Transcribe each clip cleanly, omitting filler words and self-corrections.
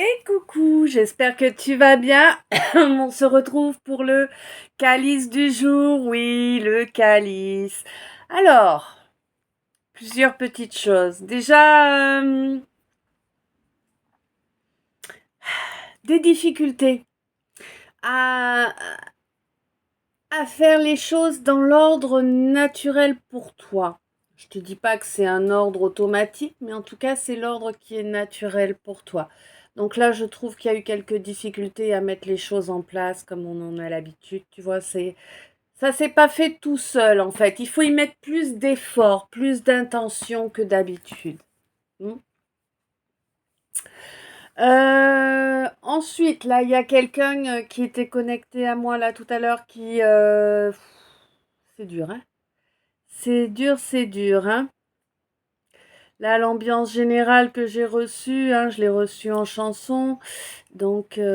Et coucou, j'espère que tu vas bien. On se retrouve pour le calice du jour. Oui, le calice. Alors, plusieurs petites choses. Déjà, des difficultés à, à faire les choses dans l'ordre naturel pour toi. Je te dis pas que c'est un ordre automatique, mais en tout cas, c'est l'ordre qui est naturel pour toi. Donc là, je trouve qu'il y a eu quelques difficultés à mettre les choses en place comme on en a l'habitude. Tu vois, ça s'est pas fait tout seul en fait. Il faut y mettre plus d'efforts, plus d'intention que d'habitude. Hmm. Ensuite, là, il y a quelqu'un qui était connecté à moi là tout à l'heure qui c'est dur, hein? C'est dur, hein? Là, l'ambiance générale que j'ai reçue, hein, je l'ai reçue en chanson. Donc, alors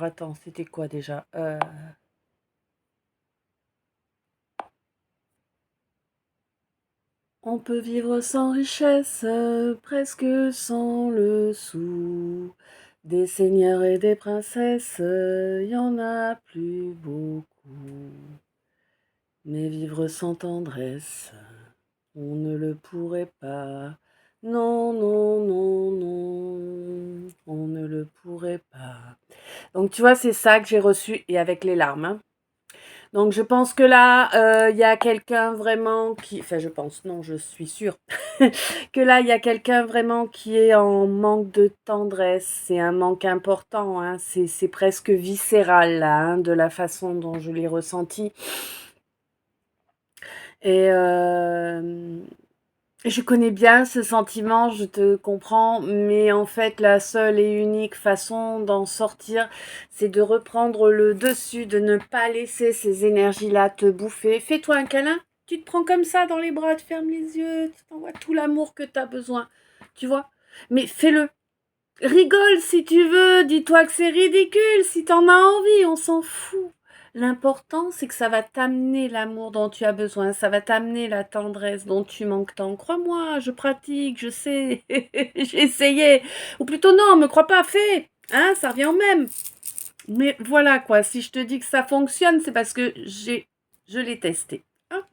attends, c'était quoi déjà? On peut vivre sans richesse, presque sans le sou. Des seigneurs et des princesses, y en a plus beaucoup. Mais vivre sans tendresse, on ne le pourrait pas. Non, non, non, non, on ne le pourrait pas. Donc tu vois, c'est ça que j'ai reçu et avec les larmes, hein. Donc je pense que là, il y a quelqu'un vraiment qui... Enfin, je pense, non, je suis sûre que là, il y a quelqu'un vraiment qui est en manque de tendresse. C'est un manque important, hein. C'est presque viscéral, là, hein, de la façon dont je l'ai ressenti. Et je connais bien ce sentiment, je te comprends, mais en fait, la seule et unique façon d'en sortir, c'est de reprendre le dessus, de ne pas laisser ces énergies-là te bouffer. Fais-toi un câlin, tu te prends comme ça dans les bras, tu fermes les yeux, tu t'envoies tout l'amour que tu as besoin, tu vois. Mais fais-le. Rigole si tu veux, dis-toi que c'est ridicule, si t'en as envie, on s'en fout. L'important, c'est que ça va t'amener l'amour dont tu as besoin, ça va t'amener la tendresse dont tu manques tant. Crois-moi, je pratique, je sais, j'ai essayé. Ou plutôt non, me crois pas, fais. Hein, ça revient au même. Mais voilà quoi, si je te dis que ça fonctionne, c'est parce que je l'ai testé. Hein.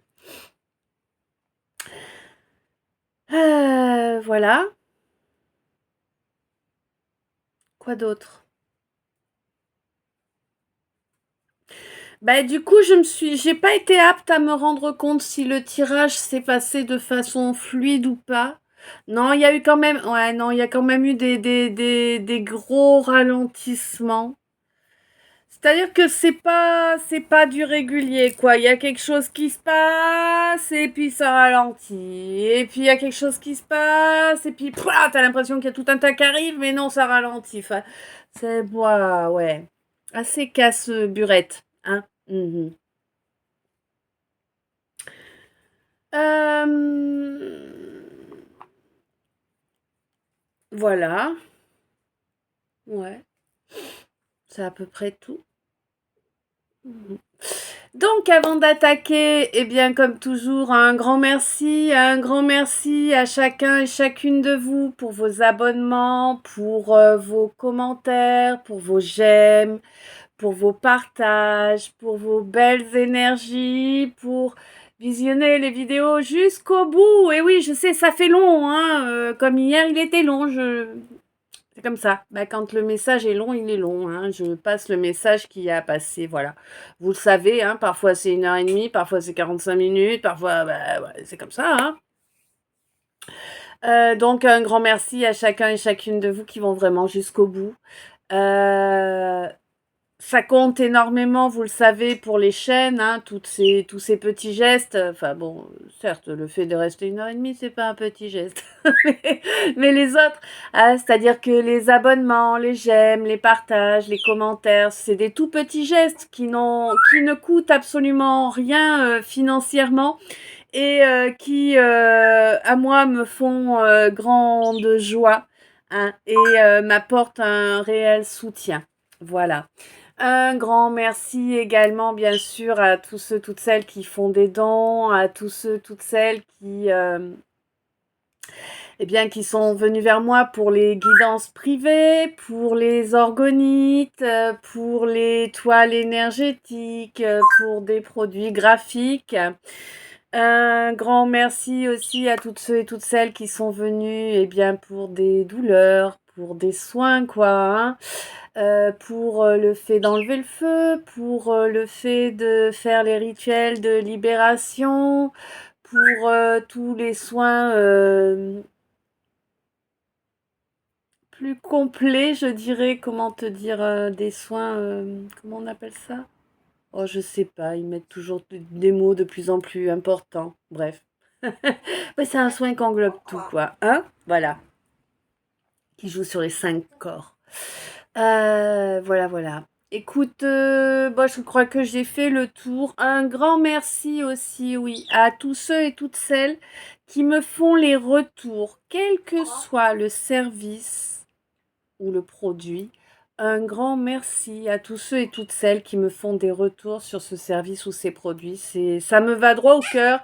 Voilà. Quoi d'autre? Bah, du coup, j'ai pas été apte à me rendre compte si le tirage s'est passé de façon fluide ou pas. Non, il y a eu quand même, ouais, non, il y a quand même eu des gros ralentissements. C'est-à-dire que c'est pas du régulier, quoi. Il y a quelque chose qui se passe, et puis ça ralentit. Et puis il y a quelque chose qui se passe, et puis, pouah, t'as l'impression qu'il y a tout un tas qui arrive, mais non, ça ralentit. Enfin, c'est, ouais, assez casse-burette, hein. Mhm. Voilà, ouais, c'est à peu près tout. Mhm. Donc, avant d'attaquer, eh bien, comme toujours, un grand merci à chacun et chacune de vous pour vos abonnements, pour vos commentaires, pour vos j'aime, pour vos partages, pour vos belles énergies, pour visionner les vidéos jusqu'au bout. Et oui, je sais, ça fait long, hein. Comme hier, il était long. C'est comme ça. Bah, quand le message est long, il est long, hein. Je passe le message qui a passé. Voilà. Vous le savez, hein. Parfois c'est 1 heure et demie, parfois c'est 45 minutes, parfois, bah, ouais, c'est comme ça, hein. Donc, un grand merci à chacun et chacune de vous qui vont vraiment jusqu'au bout. Euh, Ça compte énormément, vous le savez, pour les chaînes, hein, tous ces petits gestes. Enfin bon, certes, le fait de rester 1 heure et demie, c'est pas un petit geste. Mais les autres, hein, c'est-à-dire que les abonnements, les j'aime, les partages, les commentaires, c'est des tout petits gestes qui ne coûtent absolument rien financièrement et qui, à moi, me font grande joie, hein, et m'apportent un réel soutien. Voilà. Un grand merci également, bien sûr, à tous ceux, toutes celles qui font des dons, à tous ceux, toutes celles qui, eh bien, qui sont venus vers moi pour les guidances privées, pour les orgonites, pour les toiles énergétiques, pour des produits graphiques. Un grand merci aussi à toutes ceux et toutes celles qui sont venus, eh bien, pour des douleurs, pour des soins, quoi, hein. Pour le fait d'enlever le feu, pour le fait de faire les rituels de libération, pour tous les soins plus complets, je dirais, comment te dire, des soins, comment on appelle ça? Oh, je sais pas, ils mettent toujours des mots de plus en plus importants. Bref. Mais c'est un soin qui englobe tout, quoi. Hein? Voilà. Qui joue sur les 5 corps. Voilà, voilà. Écoute, bon, je crois que j'ai fait le tour. Un grand merci aussi, oui, à tous ceux et toutes celles qui me font les retours, quel que soit le service ou le produit. Un grand merci à tous ceux et toutes celles qui me font des retours sur ce service ou ces produits. Ça me va droit au cœur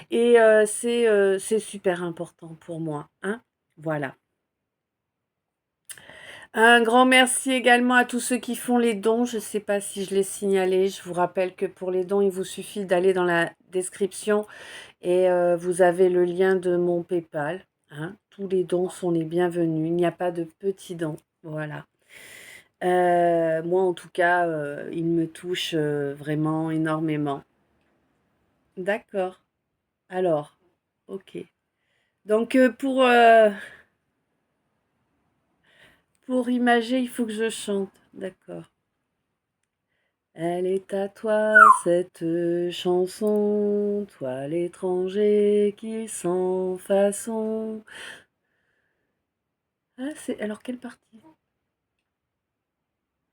et c'est super important pour moi, hein. Voilà. Un grand merci également à tous ceux qui font les dons. Je ne sais pas si je l'ai signalé. Je vous rappelle que pour les dons, il vous suffit d'aller dans la description et vous avez le lien de mon PayPal, hein. Tous les dons sont les bienvenus. Il n'y a pas de petits dons. Voilà. Moi, en tout cas, il me touche vraiment énormément. D'accord. Alors, ok. Donc, pour imager, il faut que je chante. D'accord. Elle est à toi cette chanson, toi l'étranger qui sans façon. Ah, c'est. Alors, quelle partie?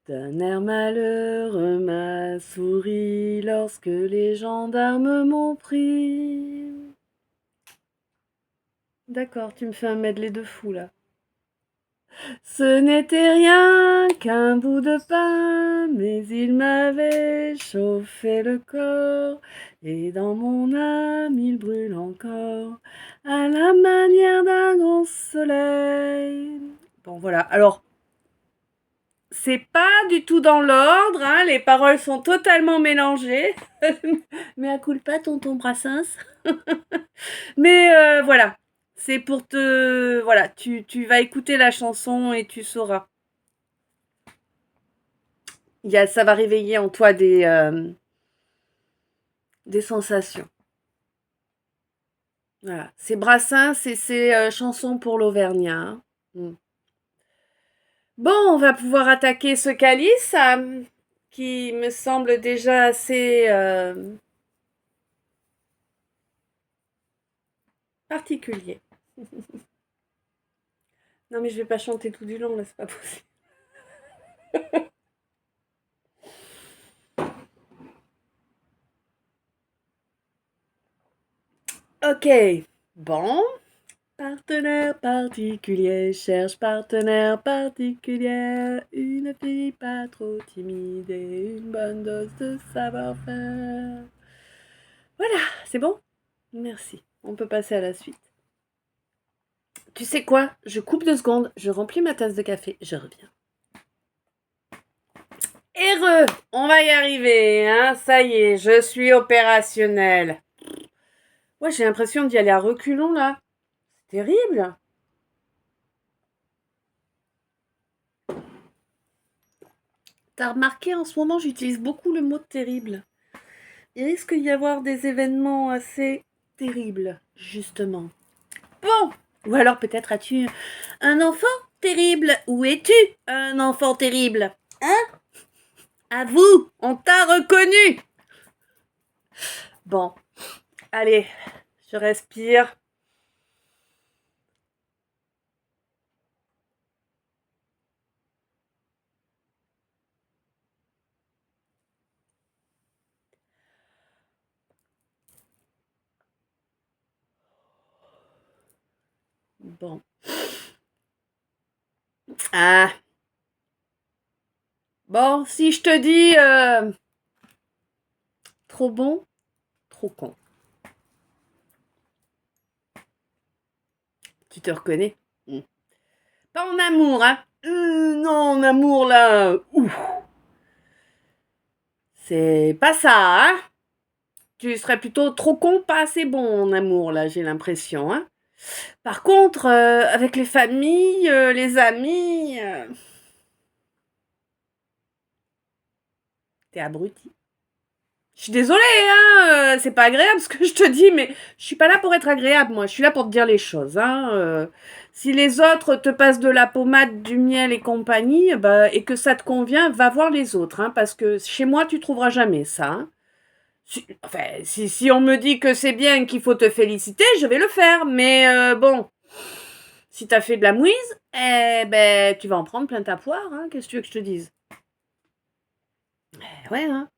D'un air malheureux m'a souri lorsque les gendarmes m'ont pris. D'accord, tu me fais un medley de fou là. Ce n'était rien qu'un bout de pain, mais il m'avait chauffé le corps, et dans mon âme il brûle encore, à la manière d'un grand soleil. Bon voilà, alors, c'est pas du tout dans l'ordre, hein, les paroles sont totalement mélangées. Mais à culpa, tonton Brassens. Mais voilà, c'est pour te... Voilà, tu vas écouter la chanson et tu sauras. Ça va réveiller en toi des sensations. Voilà. C'est Brassens et c'est chanson pour l'Auvergnat, hein. Mm. Bon, on va pouvoir attaquer ce calice qui me semble déjà assez particulier. Non mais je vais pas chanter tout du long, là, c'est pas possible. Ok, bon. Partenaire particulier, cherche partenaire particulier, une fille pas trop timide et une bonne dose de savoir-faire. Voilà, c'est bon? Merci. On peut passer à la suite. Tu sais quoi? Je coupe 2 secondes, je remplis ma tasse de café, je reviens. Heureux, on va y arriver, hein? Ça y est, je suis opérationnelle. Ouais, j'ai l'impression d'y aller à reculons là. C'est terrible. T'as remarqué, en ce moment, j'utilise beaucoup le mot terrible. Il risque d'y avoir des événements assez terribles, justement. Bon, ou alors peut-être as-tu un enfant terrible? Où es-tu, un enfant terrible? Hein? À vous, on t'a reconnu. Bon, allez, je respire. Bon. Ah. Bon, si je te dis trop bon, trop con. Tu te reconnais? Pas en amour, hein. Non, en amour, là, ouf. C'est pas ça, hein. Tu serais plutôt trop con, pas assez bon en amour, là, j'ai l'impression, hein. Par contre, avec les familles, les amis, t'es abruti. Je suis désolée, hein, c'est pas agréable ce que je te dis, mais je suis pas là pour être agréable, moi. Je suis là pour te dire les choses, hein. Si les autres te passent de la pommade, du miel et compagnie, bah, et que ça te convient, va voir les autres, hein, parce que chez moi, tu trouveras jamais ça, hein. Si on me dit que c'est bien, qu'il faut te féliciter, je vais le faire. Mais bon, si t'as fait de la mouise, eh ben, tu vas en prendre plein ta poire, hein. Qu'est-ce que tu veux que je te dise? Ouais, hein.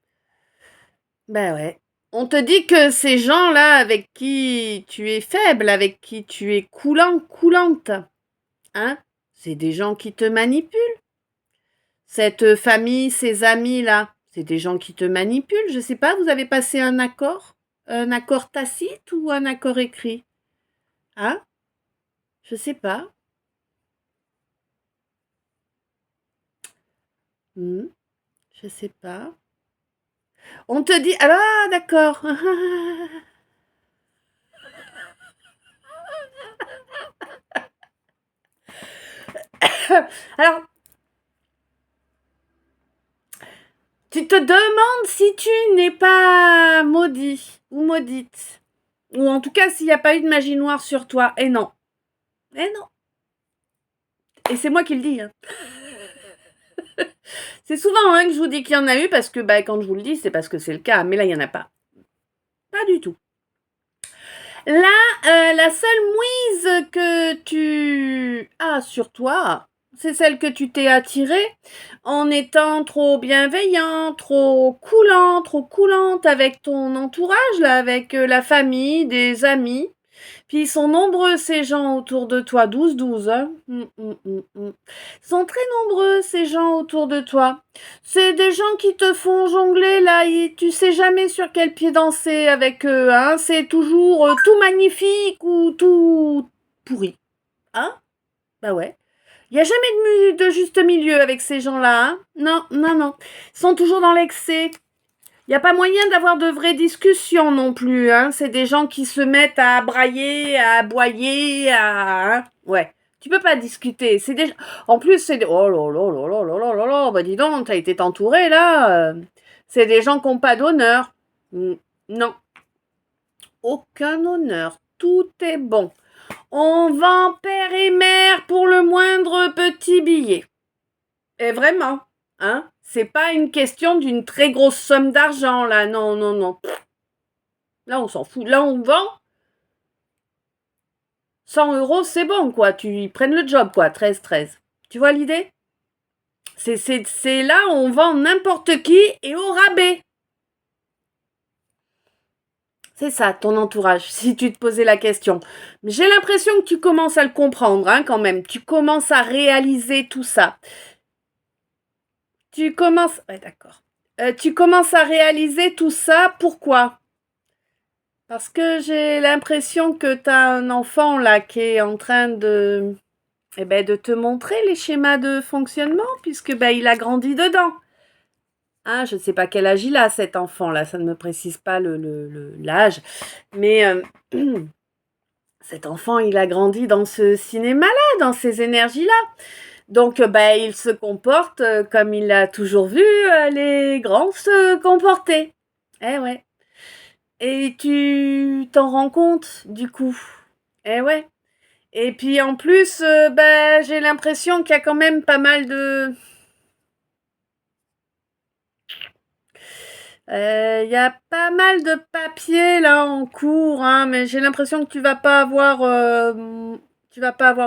Ben ouais. On te dit que ces gens-là avec qui tu es faible, avec qui tu es coulant, coulante, hein, c'est des gens qui te manipulent. Cette famille, ces amis-là, c'est des gens qui te manipulent. Je sais pas, vous avez passé un accord? Un accord tacite ou un accord écrit? Hein? Je sais pas. Hmm, je sais pas. On te dit... Ah, d'accord. Alors, tu te demandes si tu n'es pas maudit ou maudite. Ou en tout cas, s'il n'y a pas eu de magie noire sur toi. Et non. Et non. Et c'est moi qui le dis. Hein. C'est souvent hein, que je vous dis qu'il y en a eu parce que bah, quand je vous le dis, c'est parce que c'est le cas. Mais là, il n'y en a pas. Pas du tout. Là, la seule mouise que tu as sur toi, c'est celle que tu t'es attirée en étant trop bienveillant, trop coulante avec ton entourage, là, avec la famille, des amis. Puis ils sont nombreux ces gens autour de toi, 12-12, hein. Ils sont très nombreux ces gens autour de toi. C'est des gens qui te font jongler là, tu sais jamais sur quel pied danser avec eux, hein. C'est toujours tout magnifique ou tout pourri, hein. Bah ouais. Il n'y a jamais de juste milieu avec ces gens-là, hein. Non, non, non. Ils sont toujours dans l'excès. Il n'y a pas moyen d'avoir de vraies discussions non plus, hein. C'est des gens qui se mettent à brailler, à aboyer, à... Hein. Ouais. Tu peux pas discuter. C'est des... En plus, c'est des... Oh là là là là là là là là. Bah dis donc, t'as été entouré là. C'est des gens qui n'ont pas d'honneur. Non. Aucun honneur. Tout est bon. On vend père et mère pour le moindre petit billet. Et vraiment, hein, c'est pas une question d'une très grosse somme d'argent, là, non, non, non. Là, on s'en fout. Là, on vend 100 euros, c'est bon, quoi. Tu prennes le job, quoi. 13. Tu vois l'idée? C'est là, on vend n'importe qui et au rabais. C'est ça, ton entourage, si tu te posais la question. Mais j'ai l'impression que tu commences à le comprendre, hein, quand même. Tu commences à réaliser tout ça. Tu commences... Ouais, d'accord. Tu commences à réaliser tout ça, pourquoi? Parce que j'ai l'impression que tu as un enfant là qui est en train de, de te montrer les schémas de fonctionnement puisque il a grandi dedans. Hein, je ne sais pas quel âge il a cet enfant là, ça ne me précise pas l'âge. Mais cet enfant, il a grandi dans ce cinéma-là, dans ces énergies-là. Donc il se comporte comme il a toujours vu les grands se comporter. Eh ouais. Et tu t'en rends compte, du coup. Eh ouais. Et puis en plus, j'ai l'impression qu'il y a quand même pas mal de... Il y a pas mal de papiers là en cours, hein, mais j'ai l'impression que tu vas pas avoir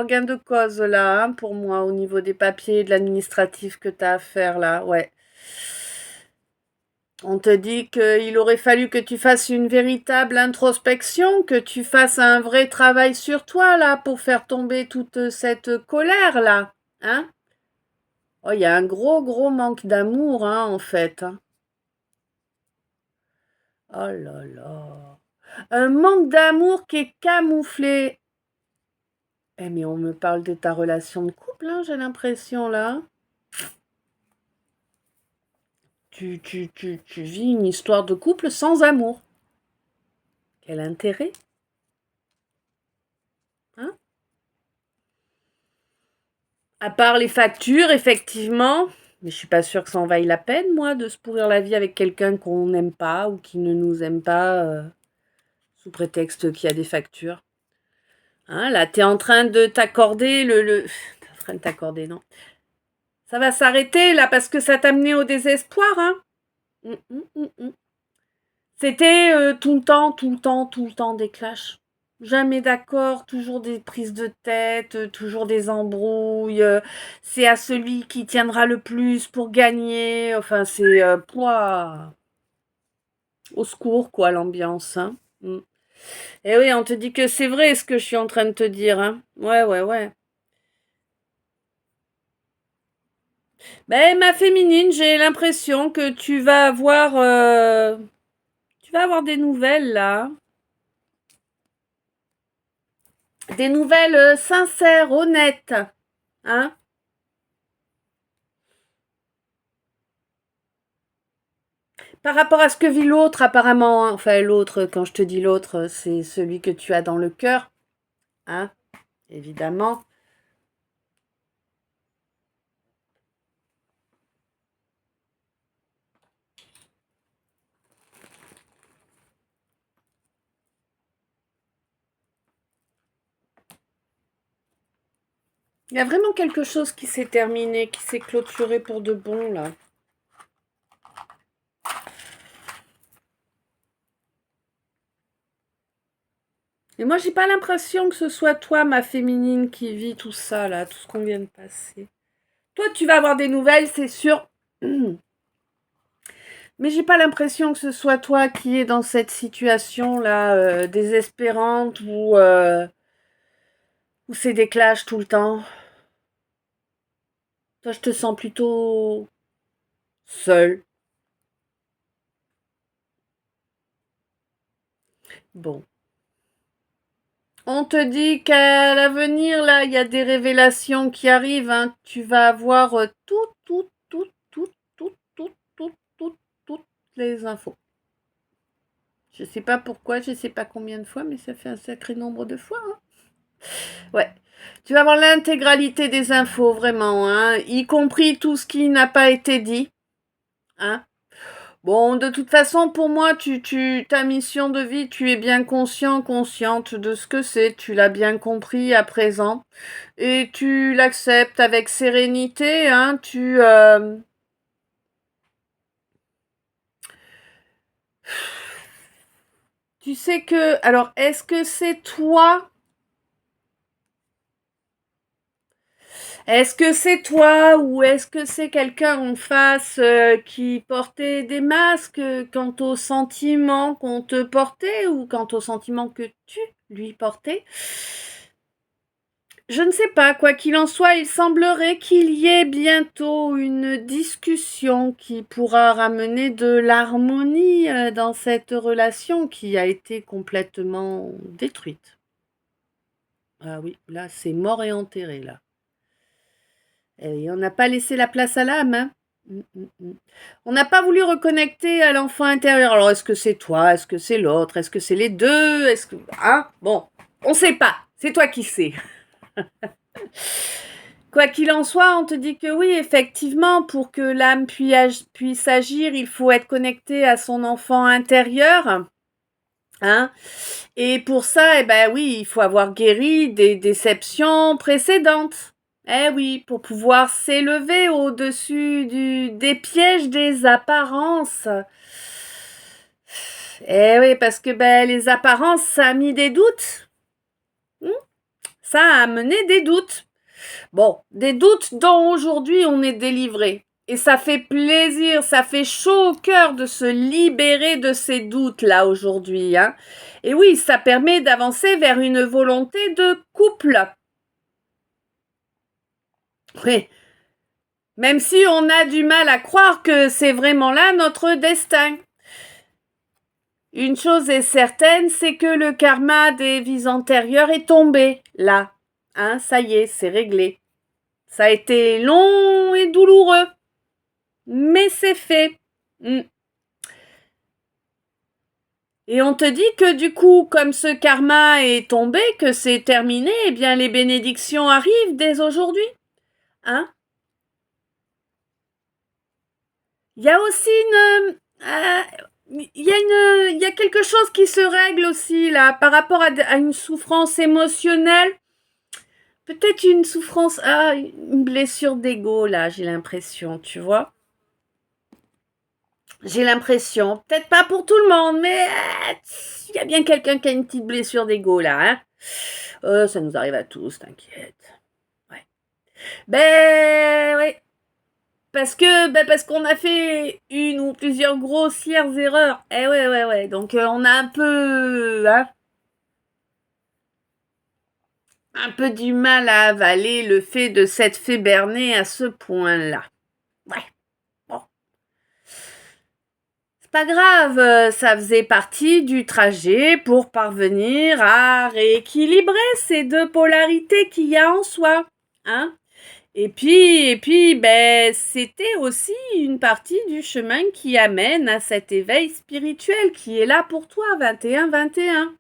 gain de cause là, hein, pour moi, au niveau des papiers, de l'administratif que tu as à faire là, ouais. On te dit qu'il aurait fallu que tu fasses une véritable introspection, que tu fasses un vrai travail sur toi, là, pour faire tomber toute cette colère, là. Hein? Oh, il y a un gros manque d'amour, hein, en fait. Hein. Oh là là. Un manque d'amour qui est camouflé. Eh mais on me parle de ta relation de couple, hein, j'ai l'impression là. Tu vis une histoire de couple sans amour. Quel intérêt, hein? À part les factures, effectivement. Mais je suis pas sûre que ça en vaille la peine, moi, de se pourrir la vie avec quelqu'un qu'on n'aime pas ou qui ne nous aime pas, sous prétexte qu'il y a des factures. Hein, là, t'es en train de t'accorder T'es en train de t'accorder, non? Ça va s'arrêter, là, parce que ça t'a mené au désespoir, hein? C'était tout le temps, tout le temps, tout le temps des clashs. Jamais d'accord, toujours des prises de tête, toujours des embrouilles. C'est à celui qui tiendra le plus pour gagner. Enfin, c'est pouah, au secours, quoi, l'ambiance. Hein. Mm. Et oui, on te dit que c'est vrai ce que je suis en train de te dire. Hein. Ouais, ouais, ouais. Ben, ma féminine, j'ai l'impression que tu vas avoir des nouvelles là. Des nouvelles sincères, honnêtes. Hein? Par rapport à ce que vit l'autre, apparemment, hein. Enfin, l'autre, quand je te dis l'autre, c'est celui que tu as dans le cœur, hein, évidemment. Il y a vraiment quelque chose qui s'est terminé, qui s'est clôturé pour de bon, là. Et moi, j'ai pas l'impression que ce soit toi, ma féminine, qui vit tout ça, là, tout ce qu'on vient de passer. Toi, tu vas avoir des nouvelles, c'est sûr. Mais j'ai pas l'impression que ce soit toi qui est dans cette situation-là, désespérante, où c'est des clashs tout le temps. Toi, je te sens plutôt seule. Bon. On te dit qu'à l'avenir, là, il y a des révélations qui arrivent. Hein. Tu vas avoir toutes les infos. Je sais pas pourquoi, je sais pas combien de fois, mais ça fait un sacré nombre de fois. Hein. Ouais. Tu vas avoir l'intégralité des infos, vraiment, hein, y compris tout ce qui n'a pas été dit. Hein. Bon, de toute façon, pour moi, ta mission de vie, tu es bien consciente de ce que c'est. Tu l'as bien compris à présent. Et tu l'acceptes avec sérénité, hein. Tu sais que... Alors, est-ce que c'est toi? Est-ce que c'est toi ou est-ce que c'est quelqu'un en face qui portait des masques quant aux sentiments qu'on te portait ou quant aux sentiments que tu lui portais? Je ne sais pas, quoi qu'il en soit, il semblerait qu'il y ait bientôt une discussion qui pourra ramener de l'harmonie dans cette relation qui a été complètement détruite. Ah oui, là, c'est mort et enterré, là. Et on n'a pas laissé la place à l'âme, hein. On n'a pas voulu reconnecter à l'enfant intérieur. Alors, est-ce que c'est toi? Est-ce que c'est l'autre? Est-ce que c'est les deux? Est-ce que... Hein? Bon, on sait pas. C'est toi qui sais. Quoi qu'il en soit, on te dit que oui, effectivement, pour que l'âme puisse agir, il faut être connecté à son enfant intérieur. Hein? Et pour ça, eh ben oui, il faut avoir guéri des déceptions précédentes. Eh oui, pour pouvoir s'élever au-dessus des pièges des apparences. Eh oui, parce que ben, les apparences, ça a mis des doutes. Ça a amené des doutes. Bon, des doutes dont aujourd'hui on est délivré. Et ça fait plaisir, ça fait chaud au cœur de se libérer de ces doutes-là aujourd'hui. Hein. Et oui, ça permet d'avancer vers une volonté de couple. Oui. Même si on a du mal à croire que c'est vraiment là notre destin. Une chose est certaine, c'est que le karma des vies antérieures est tombé là. Hein, ça y est, c'est réglé. Ça a été long et douloureux, mais c'est fait. Et on te dit que du coup, comme ce karma est tombé, que c'est terminé, eh bien les bénédictions arrivent dès aujourd'hui. Hein? Il y a aussi il y a quelque chose qui se règle aussi là par rapport à une souffrance émotionnelle. Peut-être une souffrance, une blessure d'ego là, j'ai l'impression, tu vois. J'ai l'impression, peut-être pas pour tout le monde, mais il y a bien quelqu'un qui a une petite blessure d'ego là, hein. Ça nous arrive à tous, t'inquiète. Ouais. Ouais. Parce qu'on a fait une ou plusieurs grossières erreurs. Ouais. Donc on a un peu du mal à avaler le fait de s'être fait berner à ce point-là. Ouais. Bon. C'est pas grave, ça faisait partie du trajet pour parvenir à rééquilibrer ces deux polarités qu'il y a en soi. Hein? Et puis, c'était aussi une partie du chemin qui amène à cet éveil spirituel qui est là pour toi, 21-21.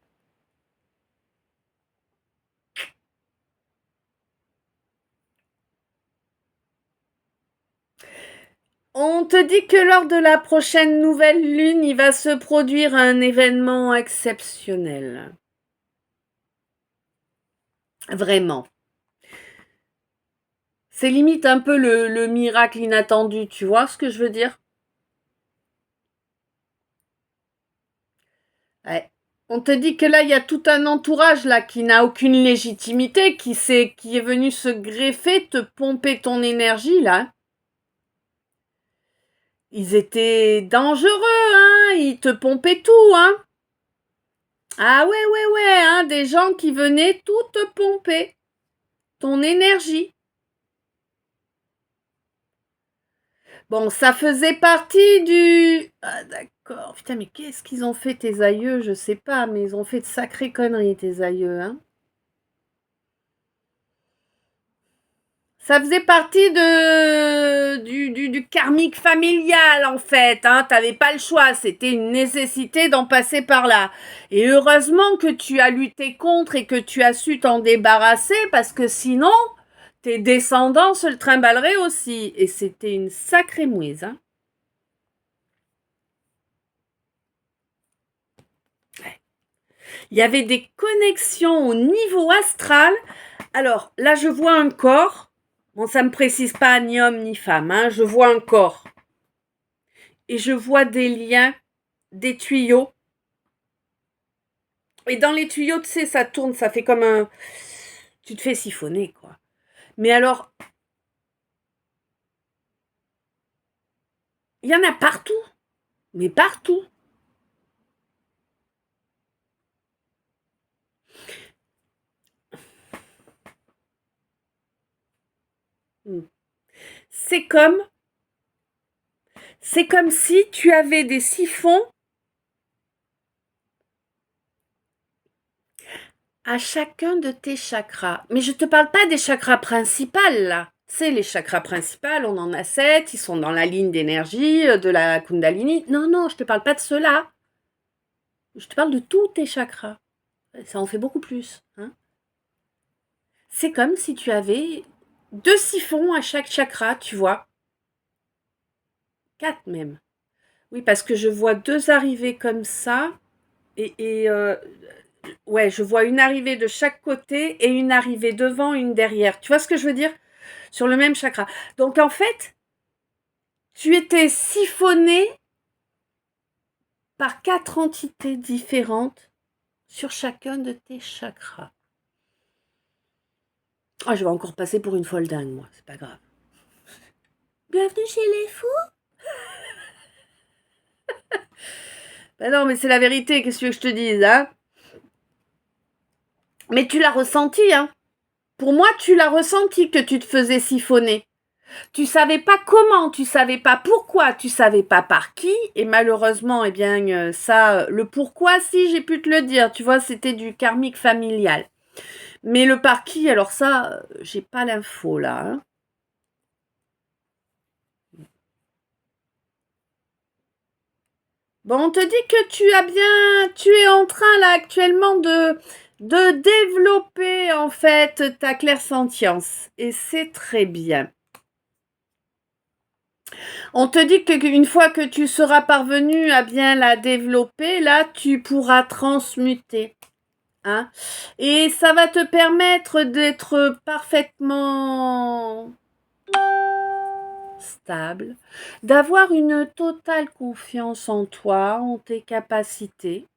On te dit que lors de la prochaine nouvelle lune, il va se produire un événement exceptionnel. Vraiment. C'est limite un peu le miracle inattendu, tu vois ce que je veux dire? Ouais. On te dit que là, il y a tout un entourage là qui n'a aucune légitimité, qui est venu se greffer, te pomper ton énergie là. Ils étaient dangereux, hein, ils te pompaient tout, hein. Ah ouais, hein, des gens qui venaient tout te pomper, ton énergie. Bon, ça faisait partie du... Ah d'accord, putain, mais qu'est-ce qu'ils ont fait tes aïeux? Je sais pas, mais ils ont fait de sacrées conneries tes aïeux, hein. Ça faisait partie du karmique familial, en fait. Hein. T'avais pas le choix. C'était une nécessité d'en passer par là. Et heureusement que tu as lutté contre et que tu as su t'en débarrasser parce que sinon, tes descendants se le trimballeraient aussi. Et c'était une sacrée mouise. Hein. Ouais. Il y avait des connexions au niveau astral. Alors, là, je vois un corps. Bon, ça ne me précise pas ni homme ni femme. Hein. Je vois un corps. Et je vois des liens, des tuyaux. Et dans les tuyaux, tu sais, ça tourne, ça fait comme un... Tu te fais siphonner, quoi. Mais alors, il y en a partout. Mais partout. C'est comme... C'est comme si tu avais des siphons à chacun de tes chakras. Mais je te parle pas des chakras principaux, là. C'est les chakras principaux, on en a 7, ils sont dans la ligne d'énergie de la Kundalini. Non, je te parle pas de ceux-là. Je te parle de tous tes chakras. Ça en fait beaucoup plus. Hein. C'est comme si tu avais 2 siphons à chaque chakra, tu vois. 4 même. Oui, parce que je vois 2 arrivées comme ça. Ouais, je vois une arrivée de chaque côté et une arrivée devant, une derrière. Tu vois ce que je veux dire? Sur le même chakra. Donc en fait, tu étais siphonné par 4 entités différentes sur chacun de tes chakras. Ah, je vais encore passer pour une folle dingue, moi. C'est pas grave. Bienvenue chez les fous. Ben non, mais c'est la vérité, qu'est-ce que tu veux que je te dise, hein? Mais tu l'as ressenti, hein? Pour moi, tu l'as ressenti que tu te faisais siphonner. Tu savais pas comment, tu savais pas pourquoi, tu savais pas par qui, et malheureusement, eh bien, le pourquoi, si j'ai pu te le dire, tu vois, c'était du karmique familial. Mais le par qui, alors ça, j'ai pas l'info là. Hein. Bon, on te dit que tu es en train là actuellement de développer en fait ta clairsentience. Et c'est très bien. On te dit qu'une fois que tu seras parvenu à bien la développer, là, tu pourras transmuter. Hein? Et ça va te permettre d'être parfaitement stable, d'avoir une totale confiance en toi, en tes capacités.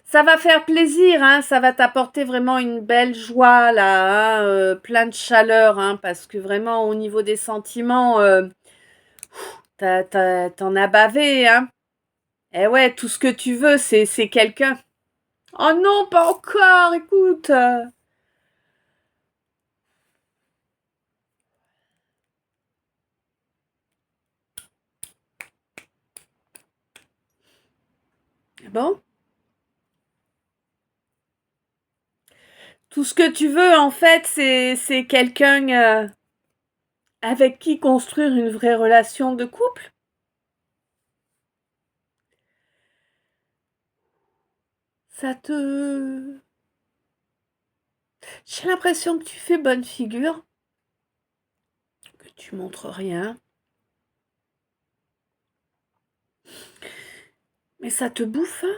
Ça va faire plaisir, hein, ça va t'apporter vraiment une belle joie, là, hein, plein de chaleur, hein, parce que vraiment, au niveau des sentiments, t'en as bavé, hein. Eh ouais, tout ce que tu veux, c'est quelqu'un. Oh non, pas encore, écoute. Bon, tout ce que tu veux, en fait, c'est quelqu'un avec qui construire une vraie relation de couple. Ça te... J'ai l'impression que tu fais bonne figure, que tu montres rien. Mais ça te bouffe, hein?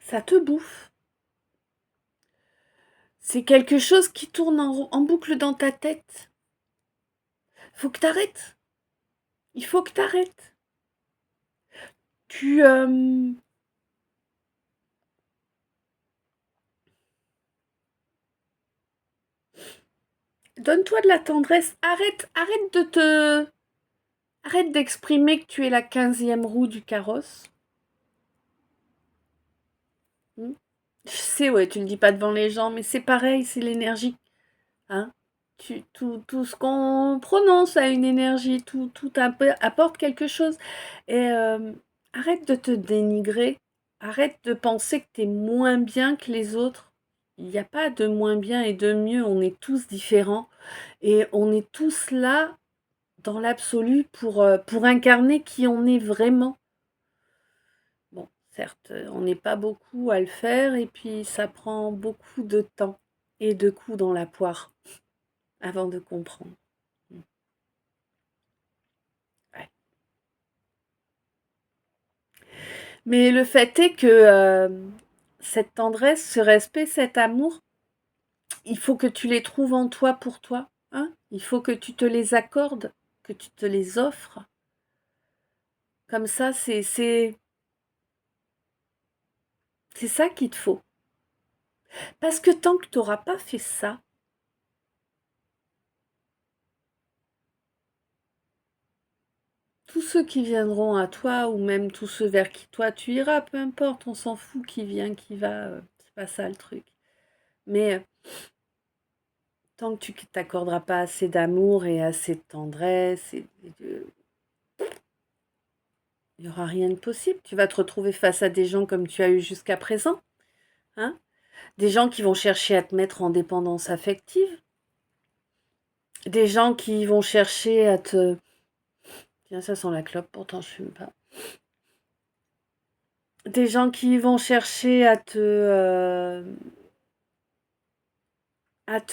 Ça te bouffe. C'est quelque chose qui tourne en boucle dans ta tête. Faut que t'arrêtes. Il faut que t'arrêtes. Tu... Donne-toi de la tendresse. Arrête d'exprimer que tu es la 15e roue du carrosse. Hmm. Je sais, ouais, tu le dis pas devant les gens, mais c'est pareil, c'est l'énergie. Hein? Tout ce qu'on prononce a une énergie, tout apporte quelque chose. Et arrête de te dénigrer, arrête de penser que tu es moins bien que les autres. Il n'y a pas de moins bien et de mieux, on est tous différents et on est tous là dans l'absolu pour incarner qui on est vraiment. Bon, certes, on n'est pas beaucoup à le faire et puis ça prend beaucoup de temps et de coups dans la poire avant de comprendre. Ouais. Mais le fait est que cette tendresse, ce respect, cet amour, il faut que tu les trouves en toi pour toi. Hein. Il faut que tu te les accordes, que tu te les offres. Comme ça, c'est ça qu'il te faut. Parce que tant que tu n'auras pas fait ça, tous ceux qui viendront à toi, ou même tous ceux vers qui toi tu iras, peu importe, on s'en fout qui vient, qui va, c'est pas ça le truc. Mais tant que tu t'accorderas pas assez d'amour et assez de tendresse, il n'y aura rien de possible. Tu vas te retrouver face à des gens comme tu as eu jusqu'à présent. Hein, des gens qui vont chercher à te mettre en dépendance affective. Des gens qui vont chercher à te... Tiens, ça sent la clope, pourtant je fume pas. Des gens qui vont chercher à te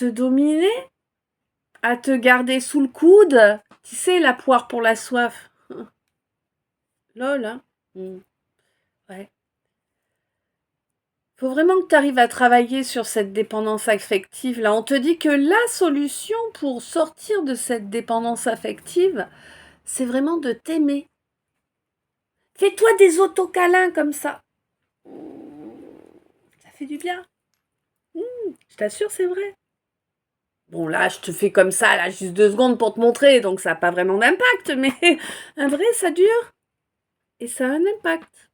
dominer, à te garder sous le coude. Tu sais, la poire pour la soif. Lol, hein. Ouais. Faut vraiment que tu arrives à travailler sur cette dépendance affective. Là, on te dit que la solution pour sortir de cette dépendance affective, c'est vraiment de t'aimer. Fais-toi des autocâlins comme ça. Ça fait du bien. Je t'assure, c'est vrai. Bon, là, je te fais comme ça, là, juste 2 secondes pour te montrer, donc ça n'a pas vraiment d'impact, mais un vrai, ça dure. Et ça a un impact.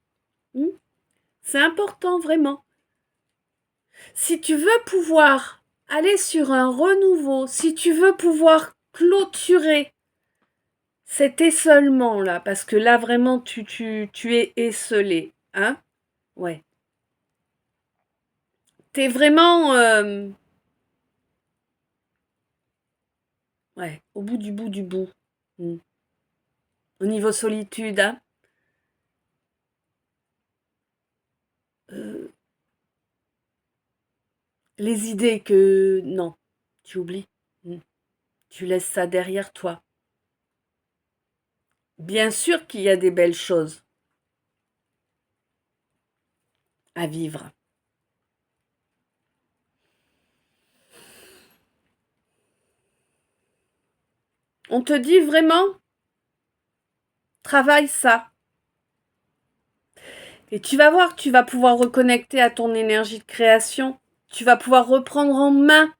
C'est important, vraiment. Si tu veux pouvoir aller sur un renouveau, si tu veux pouvoir clôturer cet essolement là, parce que là vraiment tu es esselé, hein? Ouais. T'es vraiment ouais, au bout du bout du bout. Mm. Au niveau solitude, hein. Euh, les idées que non, tu oublies. Mm. Tu laisses ça derrière toi. Bien sûr qu'il y a des belles choses à vivre. On te dit vraiment, travaille ça. Et tu vas voir, tu vas pouvoir reconnecter à ton énergie de création. Tu vas pouvoir reprendre en main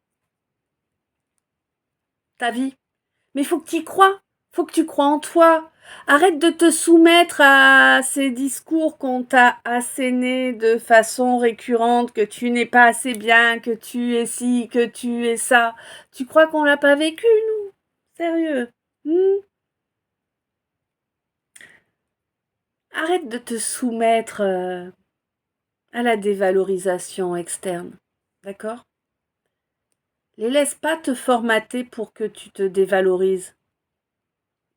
ta vie. Mais il faut que tu y crois. Faut que tu crois en toi. Arrête de te soumettre à ces discours qu'on t'a assénés de façon récurrente, que tu n'es pas assez bien, que tu es ci, que tu es ça. Tu crois qu'on l'a pas vécu, nous? Sérieux? Arrête de te soumettre à la dévalorisation externe. D'accord? Les laisse pas te formater pour que tu te dévalorises.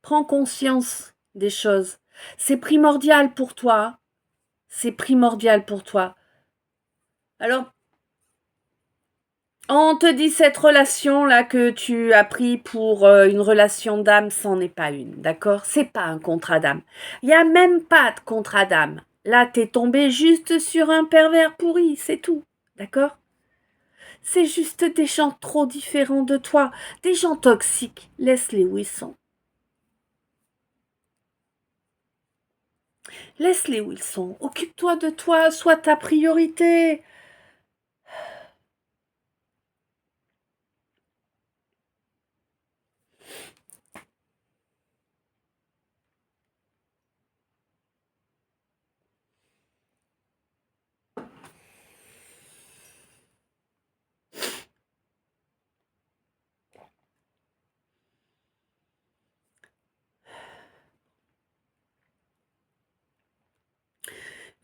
Prends conscience des choses. C'est primordial pour toi. C'est primordial pour toi. Alors, on te dit cette relation-là que tu as pris pour une relation d'âme, c'en est pas une, d'accord? C'est pas un contrat d'âme. Il n'y a même pas de contrat d'âme. Là, t'es tombé juste sur un pervers pourri, c'est tout, d'accord? C'est juste des gens trop différents de toi, des gens toxiques. Laisse-les où ils sont. Laisse-les où ils sont. Occupe-toi de toi, sois ta priorité.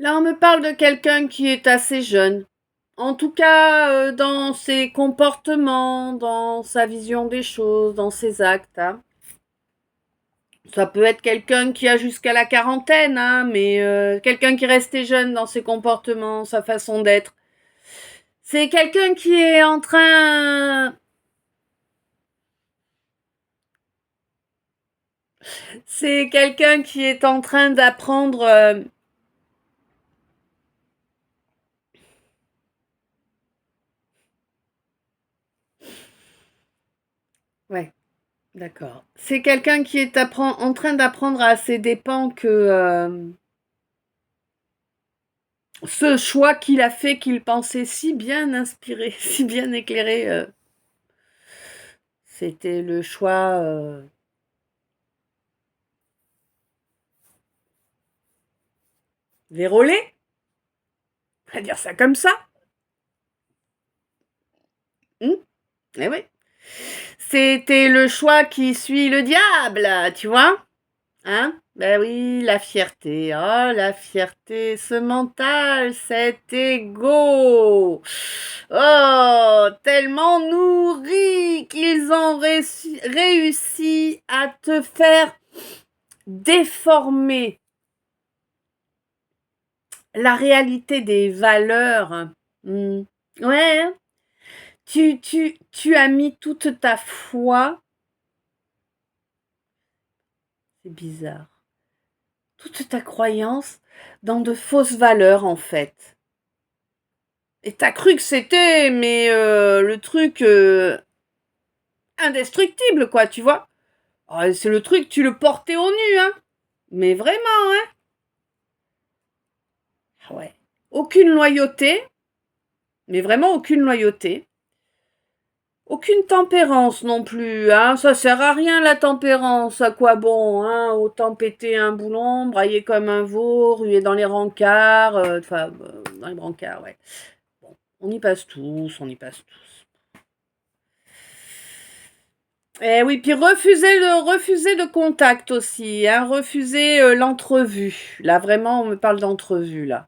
Là, on me parle de quelqu'un qui est assez jeune. En tout cas, dans ses comportements, dans sa vision des choses, dans ses actes, hein. Ça peut être quelqu'un qui a jusqu'à la quarantaine, hein, mais quelqu'un qui restait jeune dans ses comportements, sa façon d'être. C'est quelqu'un qui est en train... C'est quelqu'un qui est en train d'apprendre... Ouais, d'accord. C'est quelqu'un qui est en train d'apprendre à ses dépens que ce choix qu'il a fait, qu'il pensait si bien inspiré, si bien éclairé, c'était le choix vérolé, on va dire ça comme ça. Eh oui. C'était le choix qui suit le diable, tu vois? Hein? Ben oui, la fierté. Oh, la fierté, ce mental, cet ego. Oh, tellement nourri qu'ils ont réussi à te faire déformer la réalité des valeurs. Hmm. Ouais, hein. Tu as mis toute ta foi, c'est bizarre, toute ta croyance dans de fausses valeurs en fait. Et t'as cru que c'était, mais le truc indestructible, quoi, tu vois. Oh, c'est le truc, tu le portais au nu, hein. Mais vraiment, hein. Ah ouais. Aucune loyauté, mais vraiment aucune loyauté. Aucune tempérance non plus, hein. Ça sert à rien la tempérance. À quoi bon, hein. Autant péter un boulon, brailler comme un veau, ruer dans les rencarts, dans les brancards, ouais. Bon, on y passe tous, on y passe tous. Eh oui, puis refuser le contact aussi, hein, refuser l'entrevue. Là, vraiment, on me parle d'entrevue, là.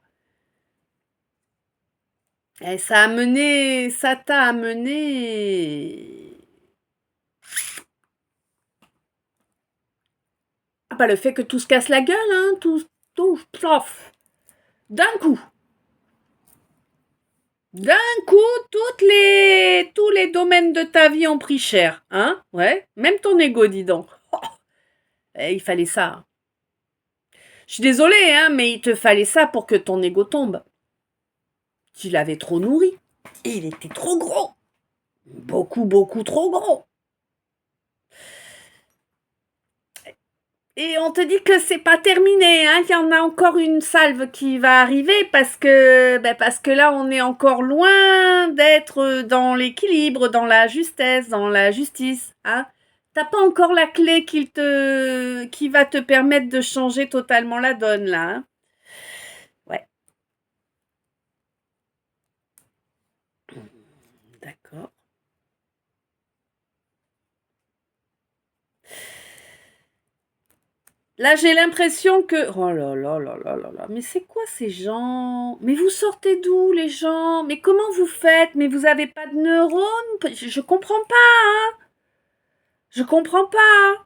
Et ça t'a amené. Ah bah le fait que tout se casse la gueule, hein, tout, plof, d'un coup. D'un coup, tous les domaines de ta vie ont pris cher, hein, ouais, même ton ego, dis donc. Oh, il fallait ça. Je suis désolée, hein, mais il te fallait ça pour que ton ego tombe. Tu l'avais trop nourri. Et il était trop gros. Beaucoup, beaucoup trop gros. Et on te dit que c'est pas terminé, hein. Il y en a encore une salve qui va arriver parce que là, on est encore loin d'être dans l'équilibre, dans la justesse, dans la justice, hein. T'as pas encore la clé qui va te permettre de changer totalement la donne, là, hein. Ouais. D'accord. Là, j'ai l'impression que... Oh là là là là là là. Mais c'est quoi ces gens? Mais vous sortez d'où, les gens? Mais comment vous faites? Mais vous avez pas de neurones? Je comprends pas. Je comprends pas.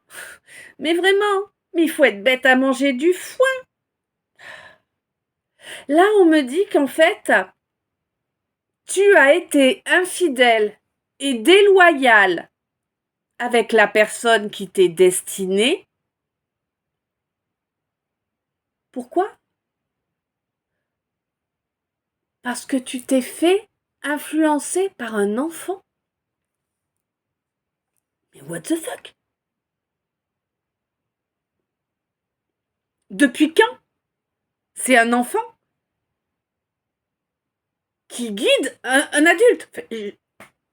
Mais vraiment. Mais il faut être bête à manger du foin. Là, on me dit qu'en fait, tu as été infidèle et déloyal avec la personne qui t'est destinée. Pourquoi? Parce que tu t'es fait influencer par un enfant. Mais what the fuck? Depuis quand? C'est un enfant qui guide un adulte.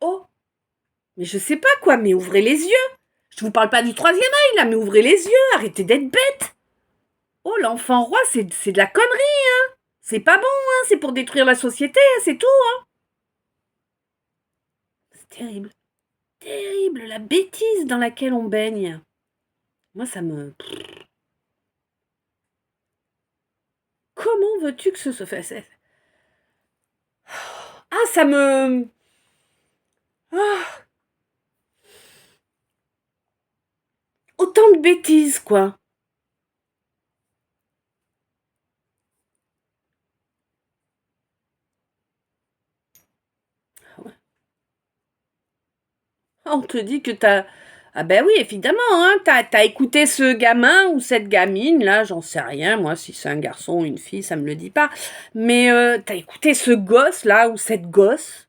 Oh, mais je sais pas quoi, mais ouvrez les yeux. Je vous parle pas du troisième œil là, mais ouvrez les yeux, arrêtez d'être bête. Oh, l'enfant roi, c'est de la connerie, hein. C'est pas bon, hein, c'est pour détruire la société, hein, c'est tout, hein. C'est terrible. Terrible, la bêtise dans laquelle on baigne. Moi, ça me... Comment veux-tu que ce se fasse? Ah, ça me... Ah, autant de bêtises, quoi. On te dit que t'as... Ah ben oui, évidemment, hein, t'as écouté ce gamin ou cette gamine, là, j'en sais rien, moi, si c'est un garçon ou une fille, ça me le dit pas. Mais t'as écouté ce gosse, là, ou cette gosse,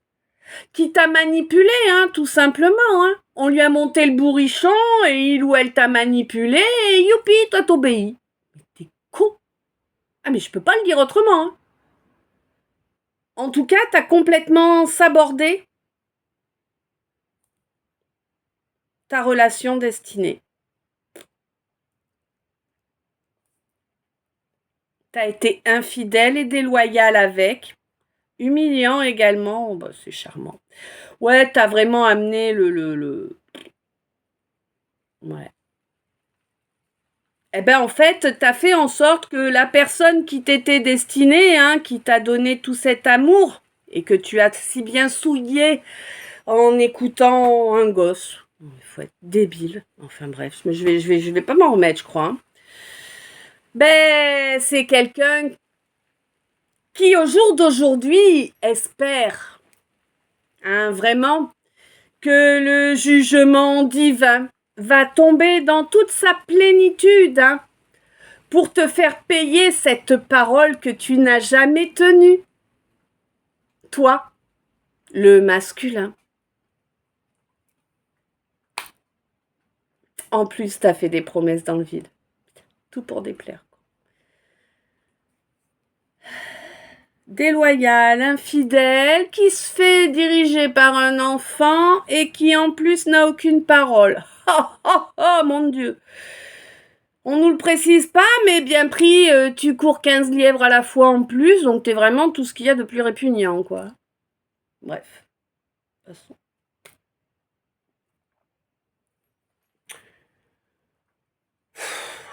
qui t'a manipulé, hein, tout simplement, hein. On lui a monté le bourrichon, et il ou elle t'a manipulé, et youpi, toi t'obéis. Mais t'es con. Ah mais je peux pas le dire autrement, hein. En tout cas, t'as complètement sabordé ta relation destinée. T'as été infidèle et déloyal avec, humiliant également. Oh, bah, c'est charmant. Ouais, t'as vraiment amené Ouais. Eh ben, en fait, t'as fait en sorte que la personne qui t'était destinée, hein, qui t'a donné tout cet amour, et que tu as si bien souillé en écoutant un gosse. Il faut être débile. Enfin bref, je vais pas m'en remettre, je crois, hein. Ben, c'est quelqu'un qui, au jour d'aujourd'hui, espère, hein, vraiment, que le jugement divin va tomber dans toute sa plénitude, hein, pour te faire payer cette parole que tu n'as jamais tenue. Toi, le masculin. En plus, t'as fait des promesses dans le vide. Tout pour déplaire. Déloyal, infidèle, qui se fait diriger par un enfant et qui en plus n'a aucune parole. Oh, oh, oh, mon Dieu. On nous le précise pas, mais bien pris, tu cours 15 lièvres à la fois en plus, donc t'es vraiment tout ce qu'il y a de plus répugnant, quoi. Bref. De toute façon.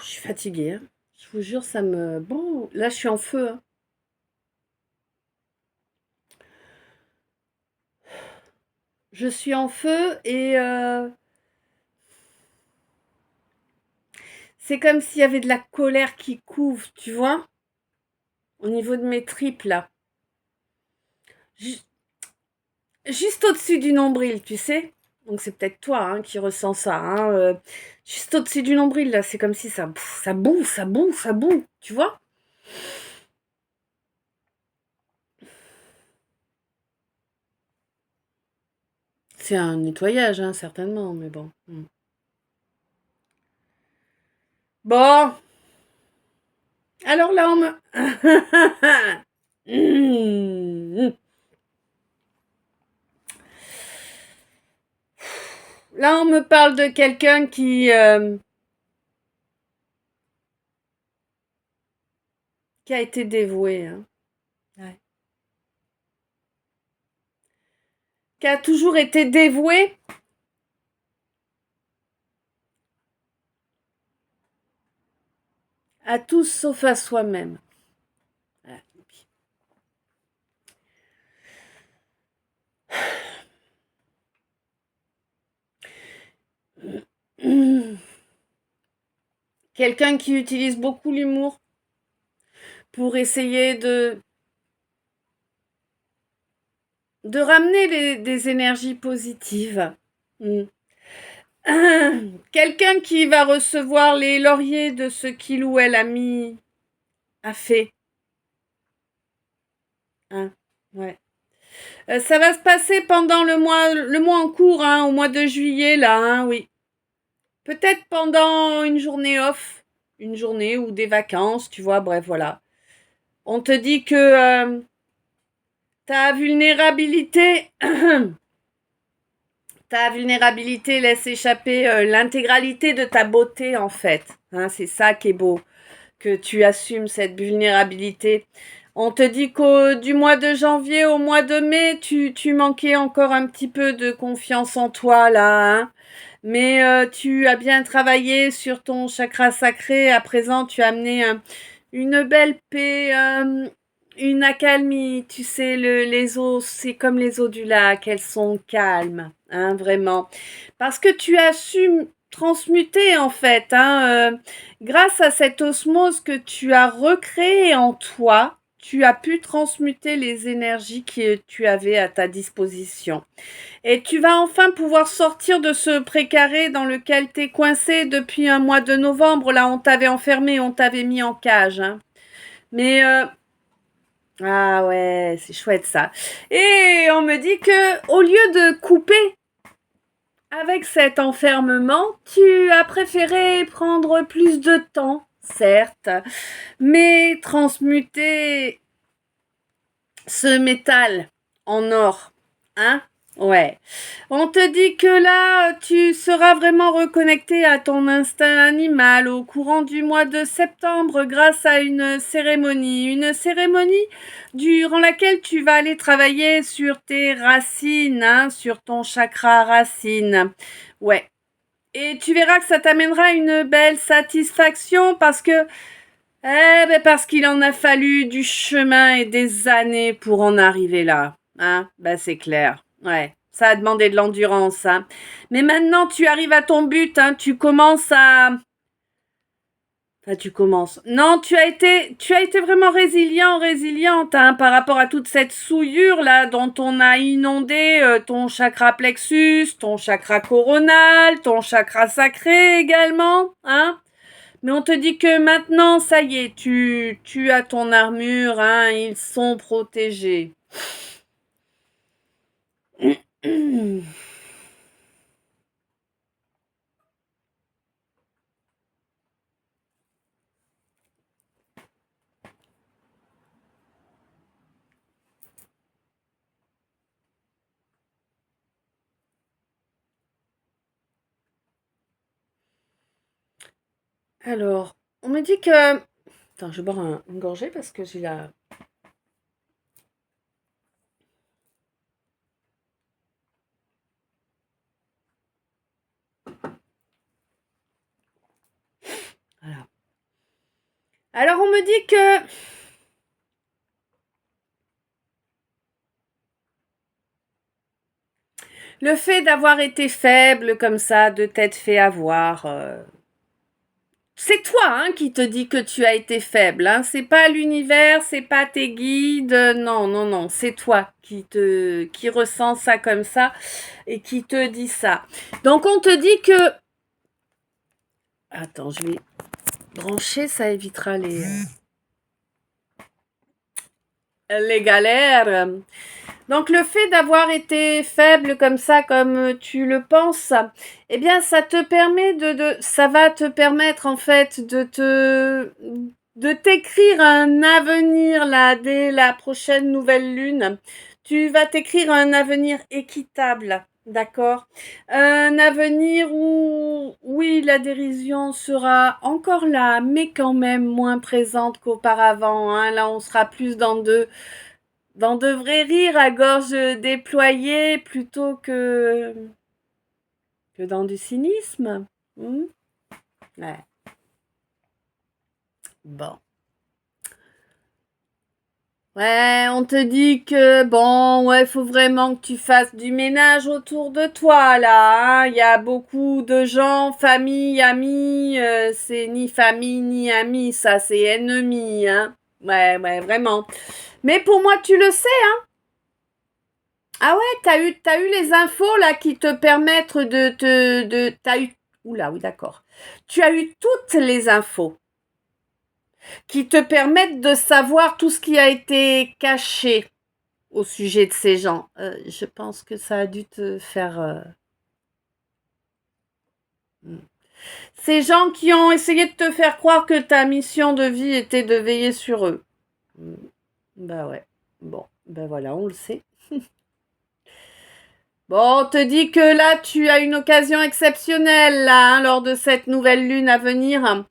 Je suis fatiguée, hein. Je vous jure, ça me... Bon, là, je suis en feu, hein. Je suis en feu et c'est comme s'il y avait de la colère qui couve, tu vois, au niveau de mes tripes là. Ju- Juste au-dessus du nombril, tu sais. Donc c'est peut-être toi hein, qui ressens ça. Hein, juste au-dessus du nombril, là, c'est comme si ça boue, ça boue, ça boue, tu vois. C'est un nettoyage, hein, certainement, mais bon. Bon, alors là, on me... Hmm. Là, on me parle de quelqu'un qui a été dévoué, hein. Ouais. Qui a toujours été dévoué à tous sauf à soi-même. Ouais. Quelqu'un qui utilise beaucoup l'humour pour essayer de ramener des énergies positives. Mm. Quelqu'un qui va recevoir les lauriers de ce qu'il ou elle a fait. Hein. Ouais. Ça va se passer pendant le mois en cours, hein, au mois de juillet, là, hein, oui. Peut-être pendant une journée off, une journée ou des vacances, tu vois, bref, voilà. On te dit que ta vulnérabilité, ta vulnérabilité laisse échapper l'intégralité de ta beauté, en fait. Hein, c'est ça qui est beau, que tu assumes cette vulnérabilité. On te dit qu'au du mois de janvier au mois de mai, tu manquais encore un petit peu de confiance en toi, là, hein. Mais tu as bien travaillé sur ton chakra sacré. À présent, tu as amené une belle paix, une accalmie. Tu sais, les eaux, c'est comme les eaux du lac, elles sont calmes, hein, vraiment. Parce que tu as su transmuter, en fait, hein, grâce à cette osmose que tu as recréée en toi, tu as pu transmuter les énergies que tu avais à ta disposition. Et tu vas enfin pouvoir sortir de ce précaré dans lequel t'es coincé depuis un mois de novembre. Là, on t'avait enfermé, on t'avait mis en cage, hein. Mais ah ouais, c'est chouette ça. Et on me dit que au lieu de couper avec cet enfermement, tu as préféré prendre plus de temps, certes, mais transmuter ce métal en or, hein? Ouais. On te dit que là, tu seras vraiment reconnecté à ton instinct animal au courant du mois de septembre grâce à une cérémonie durant laquelle tu vas aller travailler sur tes racines, hein, sur ton chakra racine. Ouais. Et tu verras que ça t'amènera une belle satisfaction parce qu'il en a fallu du chemin et des années pour en arriver là. Hein? Ben, c'est clair. Ouais. Ça a demandé de l'endurance, hein. Mais maintenant, tu arrives à ton but, hein. Tu commences à... Enfin, tu commences. Non, tu as été vraiment résiliente, hein, par rapport à toute cette souillure, là, dont on a inondé ton chakra plexus, ton chakra coronal, ton chakra sacré également, hein. Mais on te dit que maintenant, ça y est, tu as ton armure, hein, ils sont protégés. Alors, on me dit que... Attends, je vais boire une gorgée parce que j'ai la... Voilà. Alors, on me dit que... Le fait d'avoir été faible comme ça, de t'être fait avoir, c'est toi qui te dis que tu as été faible. C'est pas l'univers, c'est pas tes guides. Non, non, non, c'est toi qui ressens ça comme ça et qui te dit ça. Donc on te dit que... Attends, je vais brancher, ça évitera les galères. Donc le fait d'avoir été faible comme ça, comme tu le penses, eh bien ça te permet ça va te permettre en fait de t'écrire un avenir là dès la prochaine nouvelle lune. Tu vas t'écrire un avenir équitable, d'accord? Un avenir où oui, la dérision sera encore là, mais quand même moins présente qu'auparavant. Là, on sera plus dans de vrais rires à gorge déployée plutôt que dans du cynisme. Ouais. Bon. Ouais, on te dit que bon, ouais, faut vraiment que tu fasses du ménage autour de toi là. Il y a beaucoup de gens, famille, amis, c'est ni famille ni amis, ça c'est ennemi, Ouais, ouais, vraiment. Mais pour moi, tu le sais. Ah ouais, t'as eu les infos là qui te permettent t'as eu, oula, oui, d'accord. Tu as eu toutes les infos qui te permettent de savoir tout ce qui a été caché au sujet de ces gens. Je pense que ça a dû te faire... Ces gens qui ont essayé de te faire croire que ta mission de vie était de veiller sur eux. Bah ouais. Bon, ben voilà, on le sait. Bon, on te dit que là, tu as une occasion exceptionnelle, là, lors de cette nouvelle lune à venir.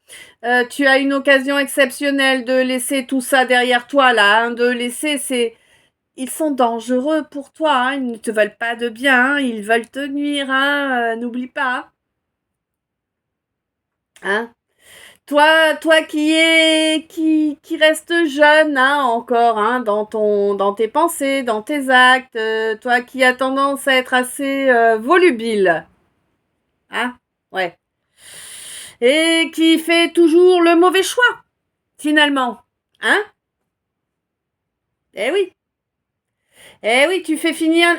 Tu as une occasion exceptionnelle de laisser tout ça derrière toi, là, de laisser Ils sont dangereux pour toi, ils ne te veulent pas de bien, ils veulent te nuire, n'oublie pas. Toi qui reste jeune, encore, dans tes pensées, dans tes actes, toi qui as tendance à être assez volubile, ouais, et qui fait toujours le mauvais choix, finalement, eh oui. Eh oui,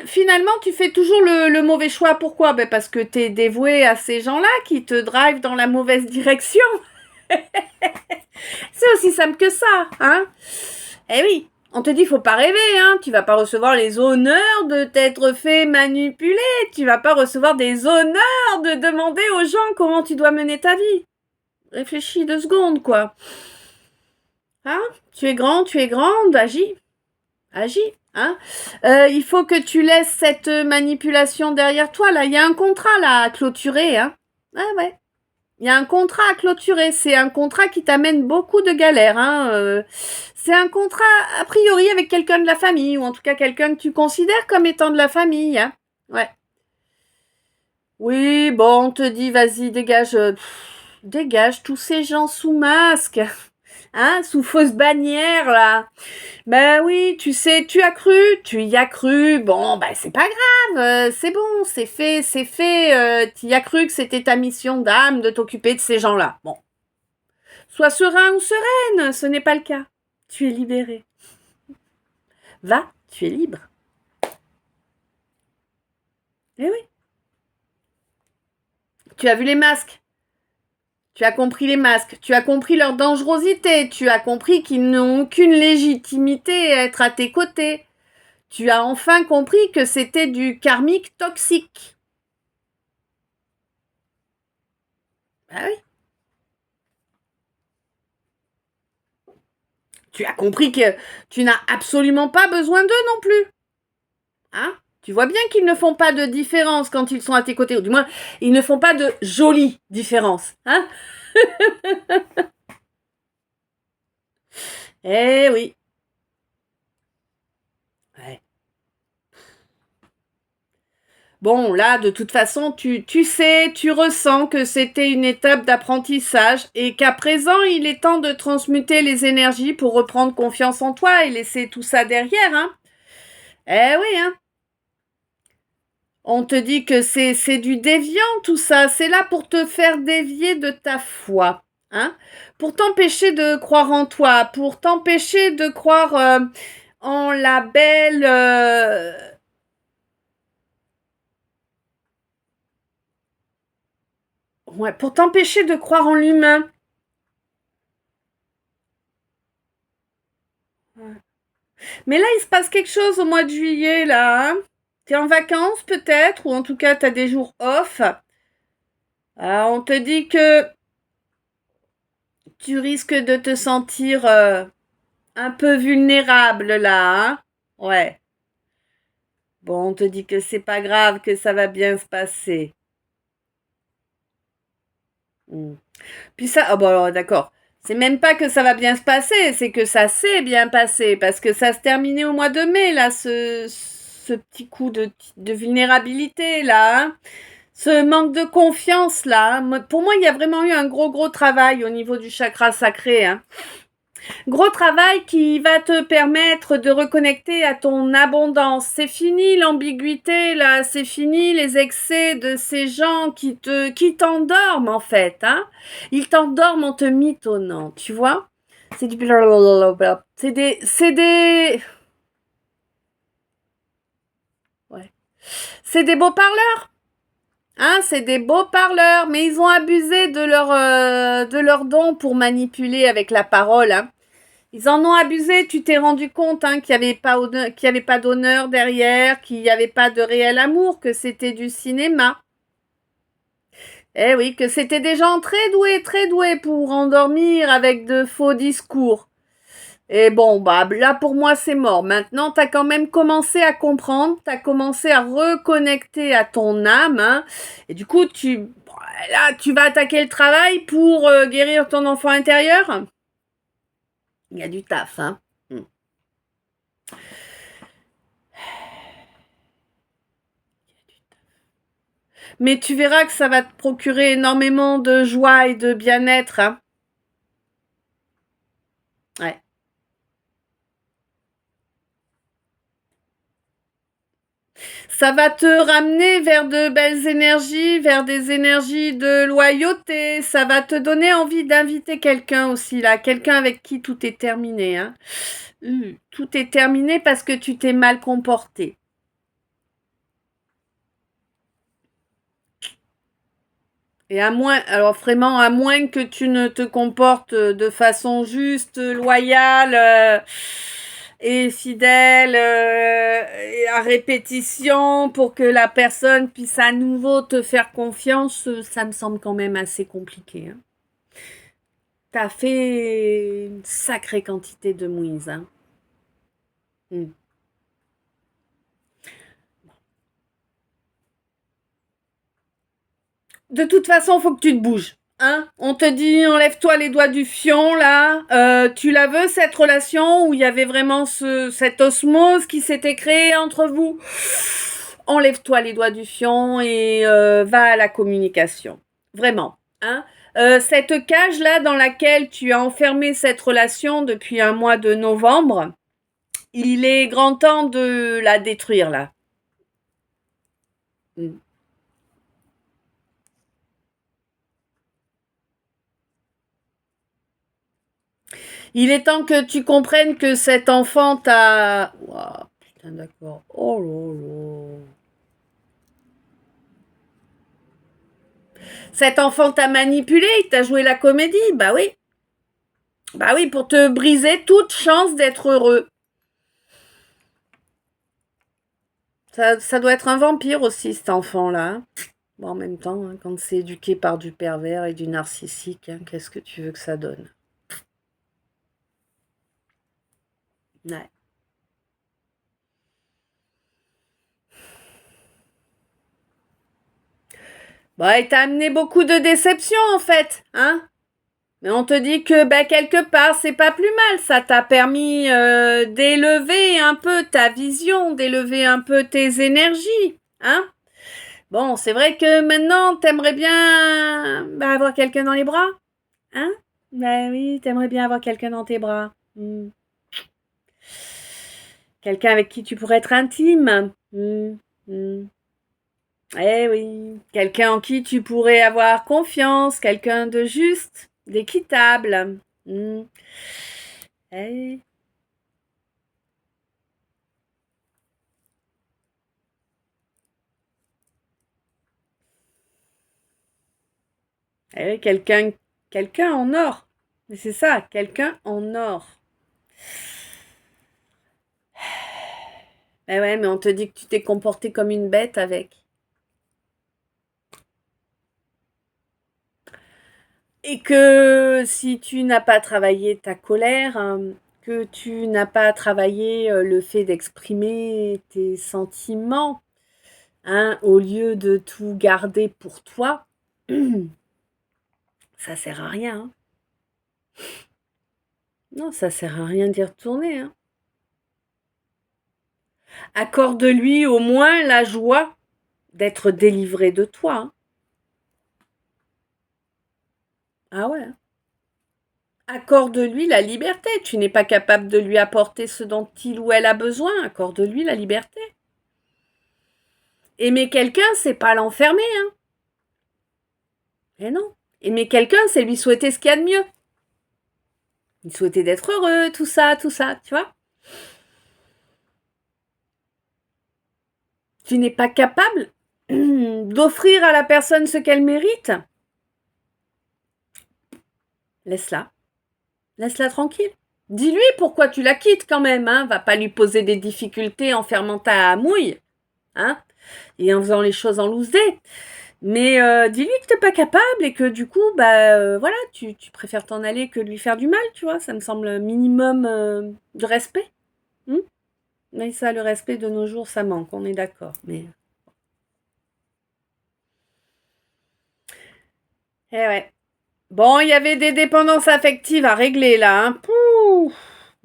finalement, tu fais toujours le mauvais choix. Pourquoi? Parce que tu es dévoué à ces gens-là qui te drivent dans la mauvaise direction. C'est aussi simple que ça, Eh oui, on te dit, faut pas rêver, Tu vas pas recevoir les honneurs de t'être fait manipuler. Tu vas pas recevoir des honneurs de demander aux gens comment tu dois mener ta vie. Réfléchis 2 secondes, quoi. Tu es grand, tu es grande, agis. Agis, il faut que tu laisses cette manipulation derrière toi, là. Il y a un contrat, là, à clôturer, Ah ouais. Il y a un contrat à clôturer. C'est un contrat qui t'amène beaucoup de galères, c'est un contrat, a priori, avec quelqu'un de la famille, ou en tout cas quelqu'un que tu considères comme étant de la famille, Ouais. Oui, bon, on te dit, vas-y, dégage, dégage tous ces gens sous masque, sous fausse bannière, là. Ben oui, tu sais, tu y as cru. Bon, c'est pas grave, c'est bon, c'est fait. Tu y as cru que c'était ta mission d'âme de t'occuper de ces gens-là. Bon. Sois serein ou sereine, ce n'est pas le cas. Tu es libéré. Va, tu es libre. Eh oui. Tu as vu les masques. Tu as compris les masques. Tu as compris leur dangerosité. Tu as compris qu'ils n'ont aucune légitimité à être à tes côtés. Tu as enfin compris que c'était du karmique toxique. Ah oui. Tu as compris que tu n'as absolument pas besoin d'eux non plus. Tu vois bien qu'ils ne font pas de différence quand ils sont à tes côtés. Ou du moins, ils ne font pas de jolies différences. Eh oui. Ouais. Bon, là, de toute façon, tu sais, tu ressens que c'était une étape d'apprentissage et qu'à présent, il est temps de transmuter les énergies pour reprendre confiance en toi et laisser tout ça derrière, Eh oui, On te dit que c'est du déviant tout ça. C'est là pour te faire dévier de ta foi. Hein, pour t'empêcher de croire en toi, pour t'empêcher de croire en la belle... Ouais, pour t'empêcher de croire en l'humain. Ouais. Mais là, il se passe quelque chose au mois de juillet, là. Hein, t'es en vacances peut-être, ou en tout cas, t'as des jours off. Ah, on te dit que tu risques de te sentir un peu vulnérable, là. Hein, ouais. Bon, on te dit que c'est pas grave, que ça va bien se passer. Hmm. Puis ça, ah bon alors d'accord. C'est même pas que ça va bien se passer, c'est que ça s'est bien passé, parce que ça se terminait au mois de mai, là, ce petit coup de vulnérabilité, là. Hein. Ce manque de confiance, là. Hein. Pour moi, il y a vraiment eu un gros travail au niveau du chakra sacré. Hein. Gros travail qui va te permettre de reconnecter à ton abondance. C'est fini l'ambiguïté, là. C'est fini les excès de ces gens qui t'endorment, en fait, hein. Ils t'endorment en te mitonnant, tu vois. C'est du blablabla. Ouais. C'est des beaux parleurs. Hein, c'est des beaux parleurs, mais ils ont abusé de leur don pour manipuler avec la parole, hein. Ils en ont abusé, tu t'es rendu compte hein, qu'il y avait pas d'honneur derrière, qu'il n'y avait pas de réel amour, que c'était du cinéma. Eh oui, que c'était des gens très doués pour endormir avec de faux discours. Et bon, bah là pour moi c'est mort. Maintenant, t'as quand même commencé à comprendre, t'as commencé à reconnecter à ton âme, hein, et du coup là tu vas attaquer le travail pour guérir ton enfant intérieur. Il y a du taf, hein. Hmm. Mais tu verras que ça va te procurer énormément de joie et de bien-être. Hein. Ouais. Ça va te ramener vers de belles énergies, vers des énergies de loyauté. Ça va te donner envie d'inviter quelqu'un aussi, là. Quelqu'un avec qui tout est terminé. Hein. Tout est terminé parce que tu t'es mal comporté. Et à moins, alors vraiment, à moins que tu ne te comportes de façon juste, loyale et fidèle et à répétition pour que la personne puisse à nouveau te faire confiance, ça me semble quand même assez compliqué. Hein. T'as fait une sacrée quantité de mouise. Hein. Mm. De toute façon, faut que tu te bouges. Hein, on te dit, enlève-toi les doigts du fion, là. Tu la veux, cette relation où il y avait vraiment cette osmose qui s'était créée entre vous? Enlève-toi les doigts du fion et va à la communication. Vraiment. Hein. Cette cage-là dans laquelle tu as enfermé cette relation depuis un mois de novembre, il est grand temps de la détruire, là. Mm. Il est temps que tu comprennes que cet enfant t'a... Wow, putain, d'accord. Oh là là. Cet enfant t'a manipulé, il t'a joué la comédie. Bah oui. Bah oui, pour te briser toute chance d'être heureux. Ça doit être un vampire aussi, cet enfant-là. Hein. Bon, en même temps, hein, quand c'est éduqué par du pervers et du narcissique, hein, qu'est-ce que tu veux que ça donne? Ouais. Bah, il t'a amené beaucoup de déceptions, en fait. Hein. Mais on te dit que bah, quelque part, c'est pas plus mal. Ça t'a permis d'élever un peu ta vision, d'élever un peu tes énergies. Hein. Bon, c'est vrai que maintenant, t'aimerais bien bah, avoir quelqu'un dans les bras. Hein. Bah oui, t'aimerais bien avoir quelqu'un dans tes bras. Quelqu'un avec qui tu pourrais être intime. Hmm. Eh oui, quelqu'un en qui tu pourrais avoir confiance, quelqu'un de juste, d'équitable. Hmm. Eh, eh oui, quelqu'un en or. Mais c'est ça, quelqu'un en or. Eh ouais, mais on te dit que tu t'es comporté comme une bête avec. Et que si tu n'as pas travaillé ta colère, hein, que tu n'as pas travaillé le fait d'exprimer tes sentiments, hein, au lieu de tout garder pour toi, ça sert à rien, hein. Non, ça sert à rien d'y retourner, hein. Accorde-lui au moins la joie d'être délivré de toi, hein. Ah ouais, hein. Accorde-lui la liberté. Tu n'es pas capable de lui apporter ce dont il ou elle a besoin. Accorde-lui la liberté. Aimer quelqu'un, c'est pas l'enfermer, hein. Eh non. Aimer quelqu'un, c'est lui souhaiter ce qu'il y a de mieux. Lui souhaiter d'être heureux, tout ça, tu vois. Tu n'es pas capable d'offrir à la personne ce qu'elle mérite. Laisse-la. Laisse-la tranquille. Dis-lui pourquoi tu la quittes quand même, hein. Va pas lui poser des difficultés en fermant ta mouille, hein. Et en faisant les choses en loose day. Mais dis-lui que t'es pas capable et que du coup, bah voilà, tu préfères t'en aller que de lui faire du mal, tu vois. Ça me semble un minimum de respect. Hmm. Mais ça, le respect de nos jours, ça manque, on est d'accord. Mais eh ouais. Bon, il y avait des dépendances affectives à régler là, hein. Pouh.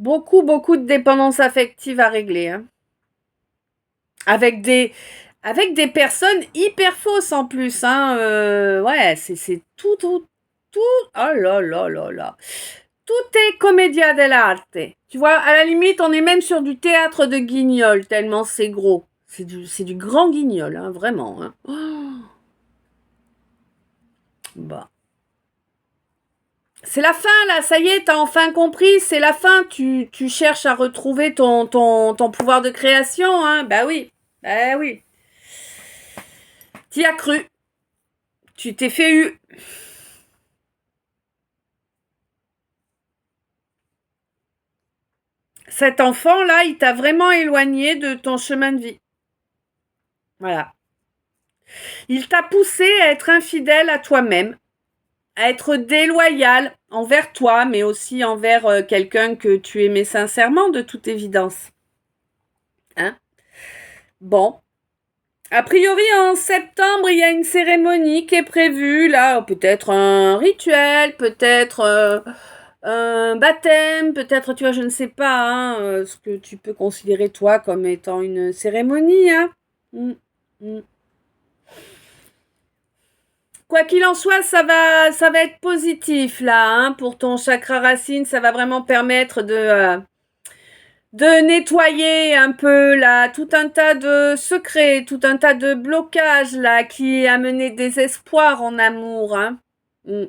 Beaucoup, beaucoup de dépendances affectives à régler, hein. Avec des, avec des personnes hyper fausses en plus, hein. Ouais, c'est tout. Oh là là là là. Tout est commedia dell'arte. Tu vois, à la limite, on est même sur du théâtre de guignol, tellement c'est gros. C'est du grand guignol, hein, vraiment, hein. Oh, bah. C'est la fin, là, ça y est, t'as enfin compris, c'est la fin. Tu cherches à retrouver ton pouvoir de création, hein. Bah oui, bah oui. T'y as cru, tu t'es fait eu. Cet enfant-là, il t'a vraiment éloigné de ton chemin de vie. Voilà. Il t'a poussé à être infidèle à toi-même, à être déloyal envers toi, mais aussi envers quelqu'un que tu aimais sincèrement, de toute évidence. Hein? Bon. A priori, en septembre, il y a une cérémonie qui est prévue, là, peut-être un rituel, peut-être un baptême, peut-être, tu vois, je ne sais pas, hein, ce que tu peux considérer, toi, comme étant une cérémonie, hein. Mm, mm. Quoi qu'il en soit, ça va être positif là, hein, pour ton chakra racine. Ça va vraiment permettre de nettoyer un peu là tout un tas de secrets, tout un tas de blocages là qui a mené désespoir en amour, hein. Mm.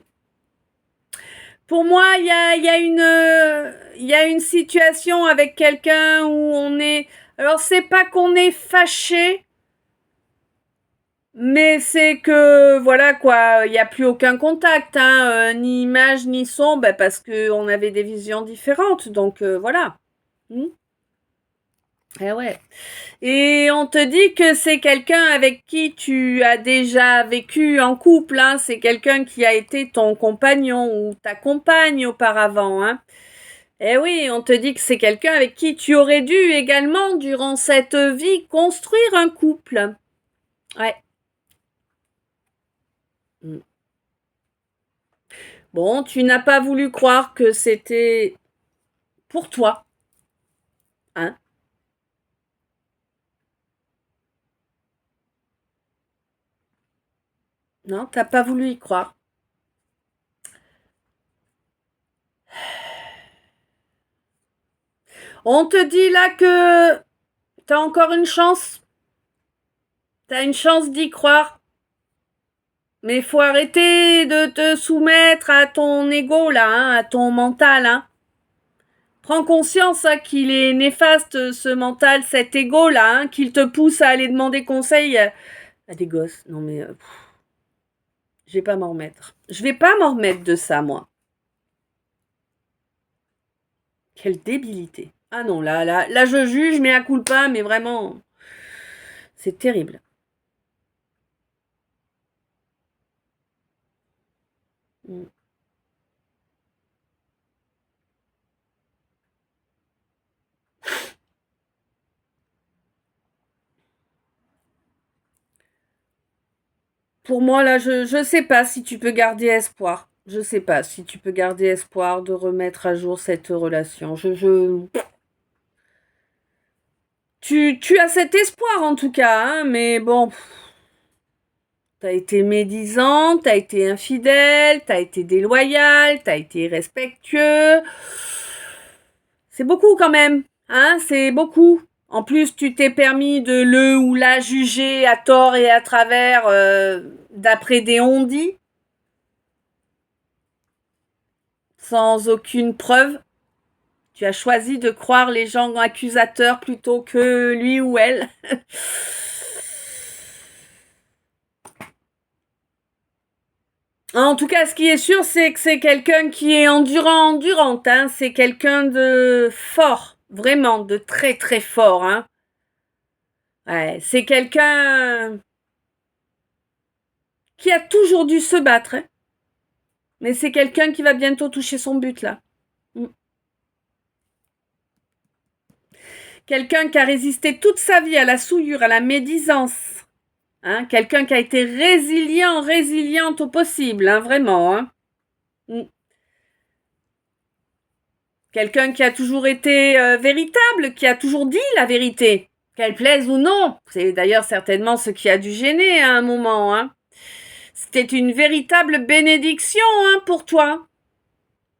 Pour moi, il y a une situation avec quelqu'un où on est. Alors c'est pas qu'on est fâché, mais c'est que, voilà quoi, il n'y a plus aucun contact, hein, ni image, ni son, bah, parce qu'on avait des visions différentes, donc voilà. Hmm. Eh ouais. Et on te dit que c'est quelqu'un avec qui tu as déjà vécu en couple, hein, c'est quelqu'un qui a été ton compagnon ou ta compagne auparavant, hein. Eh oui, on te dit que c'est quelqu'un avec qui tu aurais dû également, durant cette vie, construire un couple. Ouais. Hmm. Bon, tu n'as pas voulu croire que c'était pour toi, hein. Non, t'as pas voulu y croire. On te dit là que t'as encore une chance. T'as une chance d'y croire. Mais faut arrêter de te soumettre à ton ego, là, hein, à ton mental, hein. Prends conscience hein, qu'il est néfaste, ce mental, cet ego-là, hein, qu'il te pousse à aller demander conseil à des gosses. Non mais, je vais pas m'en remettre. Je vais pas m'en remettre de ça, moi. Quelle débilité. Ah non, là, je juge, mais à culpa, mais vraiment, c'est terrible. Mm. Pour moi, là, je sais pas si tu peux garder espoir. Je sais pas si tu peux garder espoir de remettre à jour cette relation. Tu as cet espoir en tout cas, hein, mais bon, t'as été médisant, t'as été infidèle, t'as été déloyal, t'as été irrespectueux. C'est beaucoup quand même, hein, c'est beaucoup. En plus, tu t'es permis de le ou la juger à tort et à travers d'après des on-dit, sans aucune preuve. Tu as choisi de croire les gens accusateurs plutôt que lui ou elle. En tout cas, ce qui est sûr, c'est que c'est quelqu'un qui est endurante. Hein. C'est quelqu'un de fort, vraiment, de très très fort. Hein. Ouais, c'est quelqu'un qui a toujours dû se battre. Hein. Mais c'est quelqu'un qui va bientôt toucher son but là. Mm. Quelqu'un qui a résisté toute sa vie à la souillure, à la médisance. Hein. Quelqu'un qui a été résiliente au possible, hein, vraiment. Hein. Mm. Quelqu'un qui a toujours été véritable, qui a toujours dit la vérité, qu'elle plaise ou non. C'est d'ailleurs certainement ce qui a dû gêner à un moment. Hein. C'était une véritable bénédiction hein, pour toi.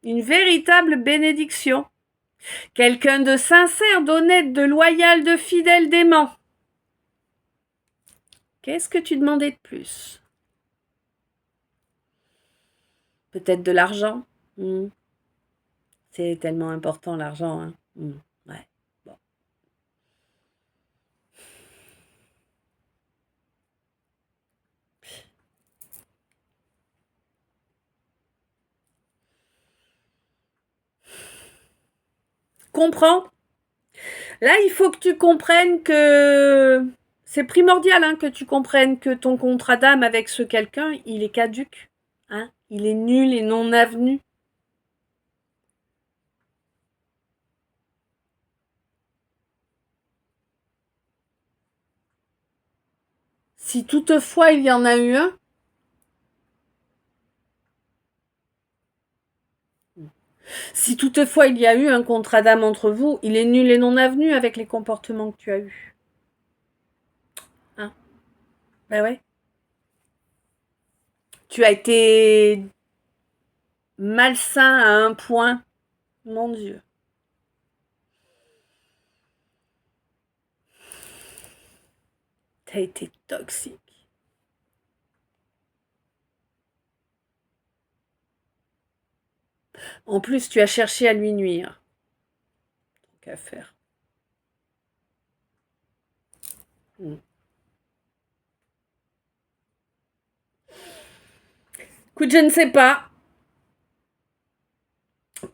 Une véritable bénédiction. Quelqu'un de sincère, d'honnête, de loyal, de fidèle, d'aimant. Qu'est-ce que tu demandais de plus? Peut-être de l'argent. C'est tellement important l'argent. Hein. Ouais. Bon. Comprends. Là, il faut que tu comprennes que c'est primordial hein, que tu comprennes que ton contrat d'âme avec ce quelqu'un, il est caduque. Hein, il est nul et non avenu. Si toutefois il y en a eu un, si toutefois il y a eu un contrat d'âme entre vous, il est nul et non avenu avec les comportements que tu as eus. Hein? Ben ouais. Tu as été malsain à un point. Mon Dieu. T'as été toxique. En plus, tu as cherché à lui nuire. Qu'à faire. Écoute, je ne sais pas.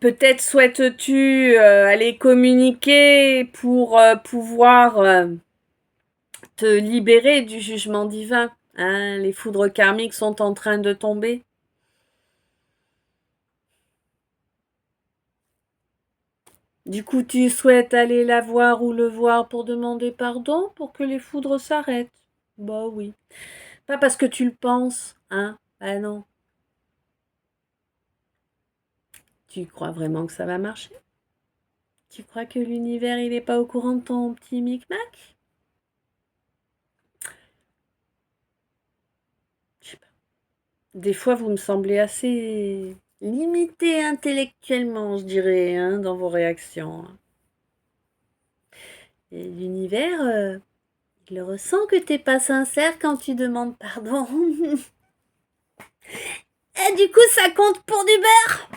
Peut-être souhaites-tu aller communiquer pour pouvoir te libérer du jugement divin. Hein, les foudres karmiques sont en train de tomber. Du coup, tu souhaites aller la voir ou le voir pour demander pardon pour que les foudres s'arrêtent. Bah oui. Pas parce que tu le penses, hein. Ah non. Tu crois vraiment que ça va marcher? Tu crois que l'univers, il est pas au courant de ton petit micmac? Je sais pas. Des fois, vous me semblez assez limité intellectuellement, je dirais, hein, dans vos réactions. Et l'univers, Je le ressens que t'es pas sincère quand tu demandes pardon. Et du coup, ça compte pour du beurre.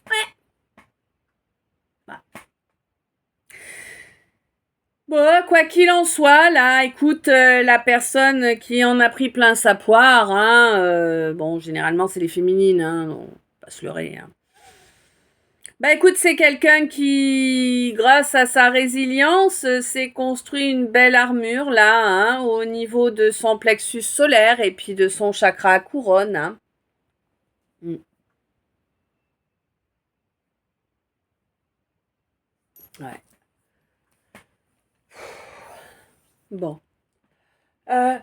Ouais. Bah. Bon, quoi qu'il en soit, là, écoute, la personne qui en a pris plein sa poire, hein, bon, généralement, c'est les féminines, hein, on va pas se leurrer, hein. Bah écoute, c'est quelqu'un qui, grâce à sa résilience, s'est construit une belle armure, là, hein, au niveau de son plexus solaire et puis de son chakra couronne, hein. Mm. Ouais. Bon. Euh,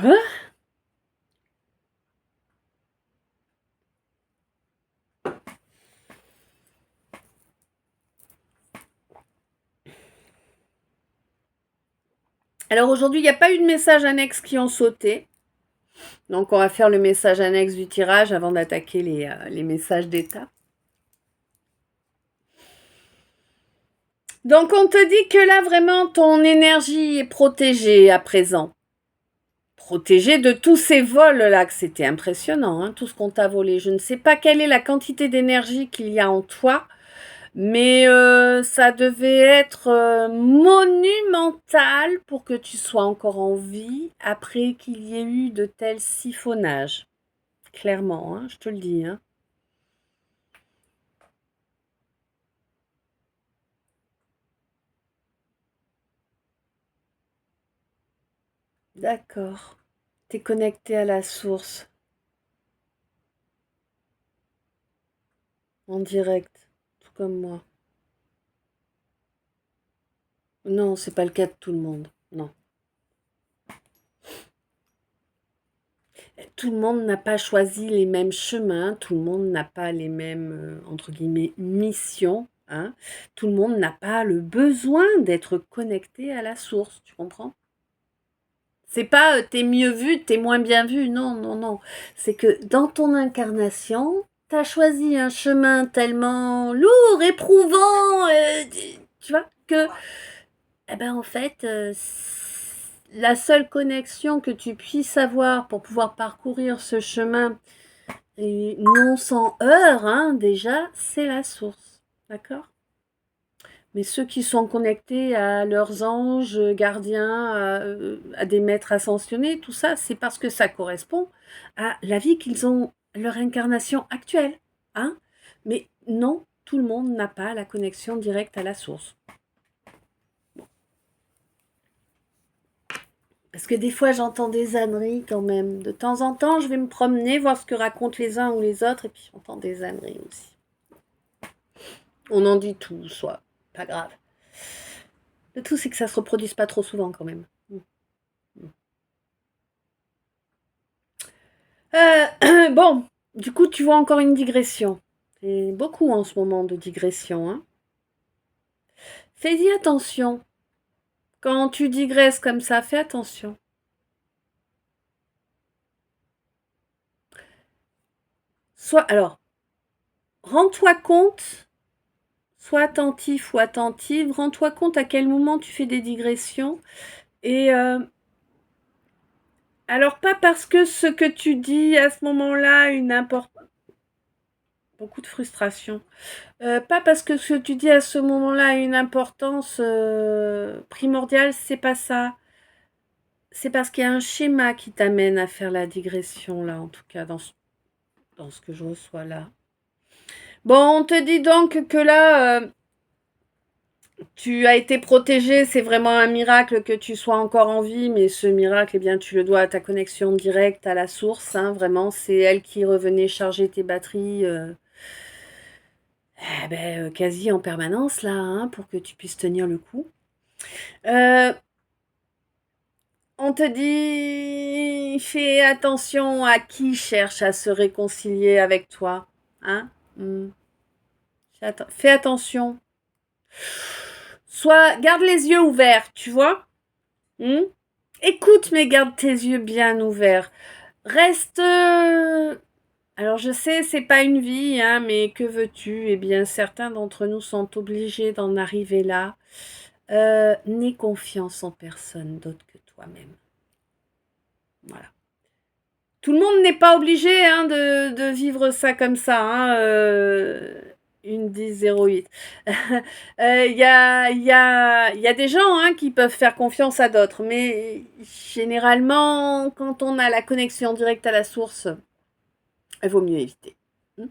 hein. Alors aujourd'hui, il n'y a pas eu de messages annexes qui ont sauté. Donc on va faire le message annexe du tirage avant d'attaquer les messages d'état. Donc on te dit que là vraiment ton énergie est protégée à présent. Protégée de tous ces vols là, que c'était impressionnant, hein, tout ce qu'on t'a volé. Je ne sais pas quelle est la quantité d'énergie qu'il y a en toi, mais ça devait être monumental pour que tu sois encore en vie après qu'il y ait eu de tels siphonnages. Clairement, hein, je te le dis. Hein. D'accord. T'es connecté à la source, en direct, tout comme moi. Non, c'est pas le cas de tout le monde. Non. Tout le monde n'a pas choisi les mêmes chemins, tout le monde n'a pas les mêmes, entre guillemets, missions. Hein. Tout le monde n'a pas le besoin d'être connecté à la source, tu comprends? C'est pas t'es mieux vu, t'es moins bien vu, non, non, non. C'est que dans ton incarnation, t'as choisi un chemin tellement lourd, éprouvant, tu vois, que eh ben, en fait, la seule connexion que tu puisses avoir pour pouvoir parcourir ce chemin, et non sans heurts, hein, déjà, c'est la source. D'accord? Mais ceux qui sont connectés à leurs anges gardiens, à des maîtres ascensionnés, tout ça, c'est parce que ça correspond à la vie qu'ils ont, leur incarnation actuelle. Hein? Mais non, tout le monde n'a pas la connexion directe à la source. Parce que des fois, j'entends des âneries quand même. De temps en temps, je vais me promener, voir ce que racontent les uns ou les autres, et puis j'entends des âneries aussi. On en dit tout, soit. Pas grave. Le tout, c'est que ça se reproduise pas trop souvent quand même. Bon, du coup, tu vois encore une digression. C'est beaucoup en ce moment de digression. Hein. Fais-y attention. Quand tu digresses comme ça, fais attention. Alors, rends-toi compte, sois attentif ou attentive, rends-toi compte à quel moment tu fais des digressions. Et alors, pas parce que ce que tu dis à ce moment-là a une importance. Beaucoup de frustration. Pas parce que ce que tu dis à ce moment-là a une importance primordiale, c'est pas ça. C'est parce qu'il y a un schéma qui t'amène à faire la digression, là, en tout cas, dans ce que je reçois là. Bon, on te dit donc que là, tu as été protégé, c'est vraiment un miracle que tu sois encore en vie, mais ce miracle, eh bien, tu le dois à ta connexion directe à la source, hein, vraiment, c'est elle qui revenait charger tes batteries quasi en permanence, là, hein, pour que tu puisses tenir le coup. On te dit, fais attention à qui cherche à se réconcilier avec toi, hein. Fais attention. Garde les yeux ouverts, tu vois. Écoute, mais garde tes yeux bien ouverts. Reste. Alors je sais, c'est pas une vie, hein, mais que veux-tu? Eh bien, certains d'entre nous sont obligés d'en arriver là. N'aie confiance en personne d'autre que toi-même. Voilà. Tout le monde n'est pas obligé hein, de vivre ça comme ça. Hein, une 10-08. Il y a des gens hein, qui peuvent faire confiance à d'autres, mais généralement, quand on a la connexion directe à la source, il vaut mieux éviter. Hmm.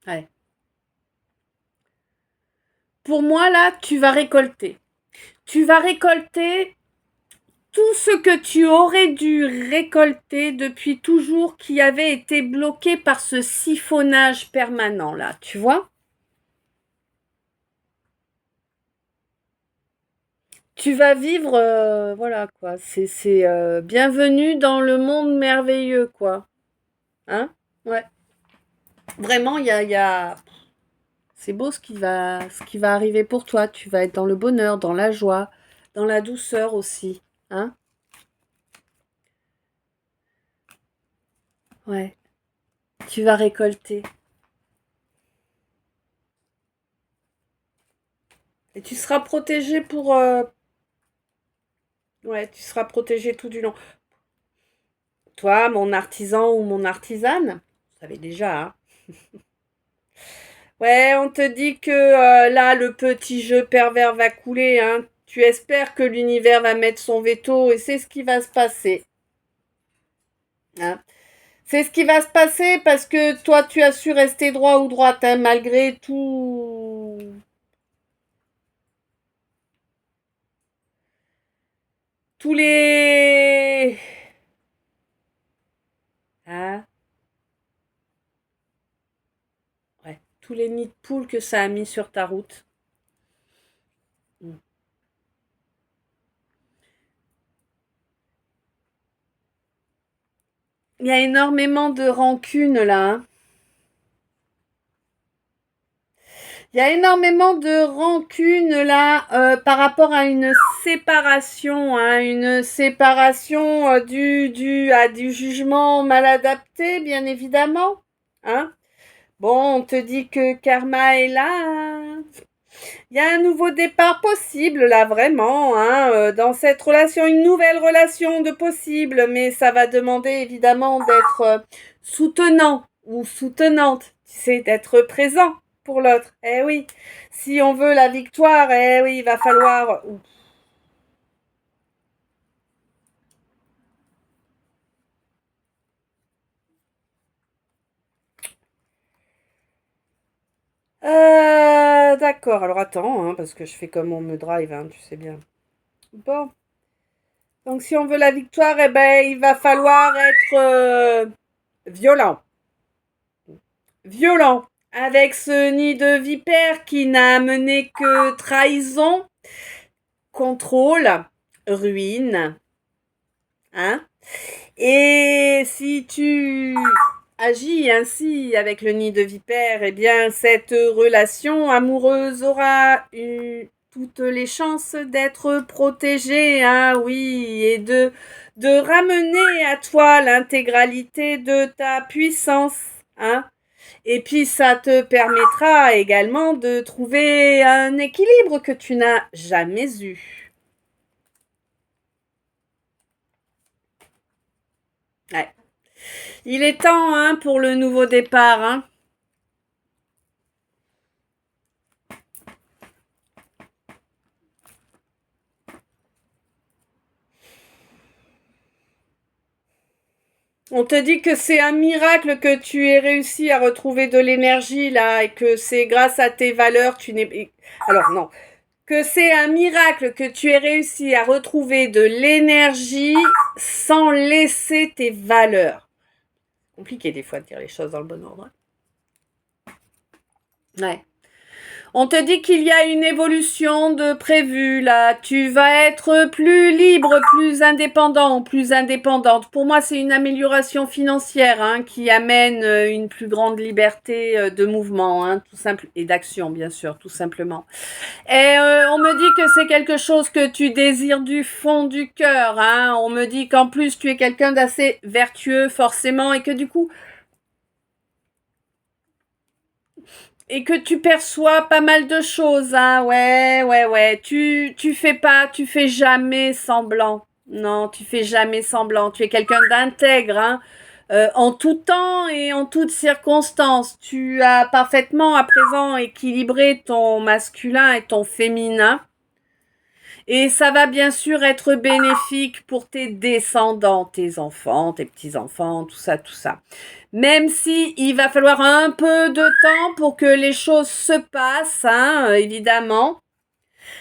Ouais. Pour moi, là, tu vas récolter. Tu vas récolter tout ce que tu aurais dû récolter depuis toujours qui avait été bloqué par ce siphonnage permanent là, tu vois? Tu vas vivre, voilà quoi, c'est bienvenue dans le monde merveilleux quoi, hein? Ouais, vraiment c'est beau ce qui va arriver pour toi. Tu vas être dans le bonheur, dans la joie, dans la douceur aussi, hein? Ouais, tu vas récolter. Et tu seras protégé ouais, tu seras protégé tout du long. Toi, mon artisan ou mon artisane, vous savez déjà, hein. Ouais, on te dit que là, le petit jeu pervers va couler, hein. Tu espères que l'univers va mettre son veto et c'est ce qui va se passer, hein. C'est ce qui va se passer parce que toi, tu as su rester droit ou droite, hein, malgré tous les... Hein, ouais, tous les nids de poules que ça a mis sur ta route. Mm. Il y a énormément de rancune là, hein. Il y a énormément de rancune là par rapport à une séparation, hein, une séparation due à du jugement mal adapté, bien évidemment. Hein. Bon, on te dit que karma est là. Hein. Il y a un nouveau départ possible là, vraiment, hein, dans cette relation, une nouvelle relation de possible, mais ça va demander évidemment d'être soutenant ou soutenante, tu sais, d'être présent pour l'autre. Eh oui, si on veut la victoire, eh oui, il va falloir... D'accord, alors attends, hein, parce que je fais comme on me drive, hein, tu sais bien. Bon, donc si on veut la victoire, eh ben, il va falloir être violent. Violent. Avec ce nid de vipère qui n'a amené que trahison, contrôle, ruine. Hein? Et si tu agis ainsi avec le nid de vipère, eh bien, cette relation amoureuse aura eu toutes les chances d'être protégée, hein, oui, et de ramener à toi l'intégralité de ta puissance, hein. Et puis, ça te permettra également de trouver un équilibre que tu n'as jamais eu. Ouais. Il est temps hein, pour le nouveau départ. Hein. On te dit que c'est un miracle que tu aies réussi à retrouver de l'énergie là et que c'est grâce à tes valeurs tu n'es... Alors non, que c'est un miracle que tu aies réussi à retrouver de l'énergie sans laisser tes valeurs. Compliqué des fois de dire les choses dans le bon ordre. Ouais. On te dit qu'il y a une évolution de prévue là. Tu vas être plus libre, plus indépendant, plus indépendante. Pour moi, c'est une amélioration financière hein, qui amène une plus grande liberté de mouvement, hein, tout simple, et d'action, bien sûr, tout simplement. Et on me dit que c'est quelque chose que tu désires du fond du cœur. Hein. On me dit qu'en plus, tu es quelqu'un d'assez vertueux, forcément, et que du coup, et que tu perçois pas mal de choses, hein, ouais. Tu fais jamais semblant. Non, tu fais jamais semblant. Tu es quelqu'un d'intègre, hein. En tout temps et en toutes circonstances. Tu as parfaitement à présent équilibré ton masculin et ton féminin. Et ça va bien sûr être bénéfique pour tes descendants, tes enfants, tes petits-enfants, tout ça, tout ça. Même si il va falloir un peu de temps pour que les choses se passent, hein, évidemment.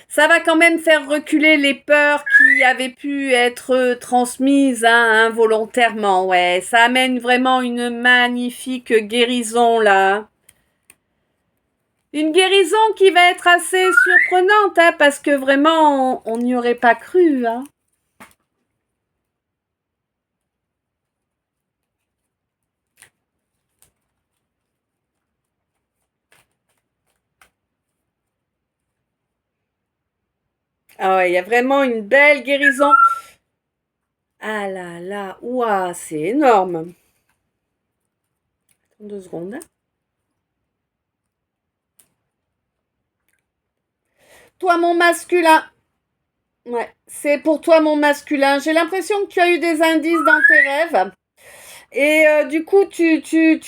Ça va quand même faire reculer les peurs qui avaient pu être transmises hein, involontairement. Ouais, ça amène vraiment une magnifique guérison là. Une guérison qui va être assez surprenante, hein, parce que vraiment, on n'y aurait pas cru. Hein. Ah ouais, il y a vraiment une belle guérison. Ah là là, ouah, c'est énorme. Attends 2 secondes. Hein. Toi, mon masculin. Ouais, c'est pour toi, mon masculin. J'ai l'impression que tu as eu des indices dans tes rêves. Et du coup, tu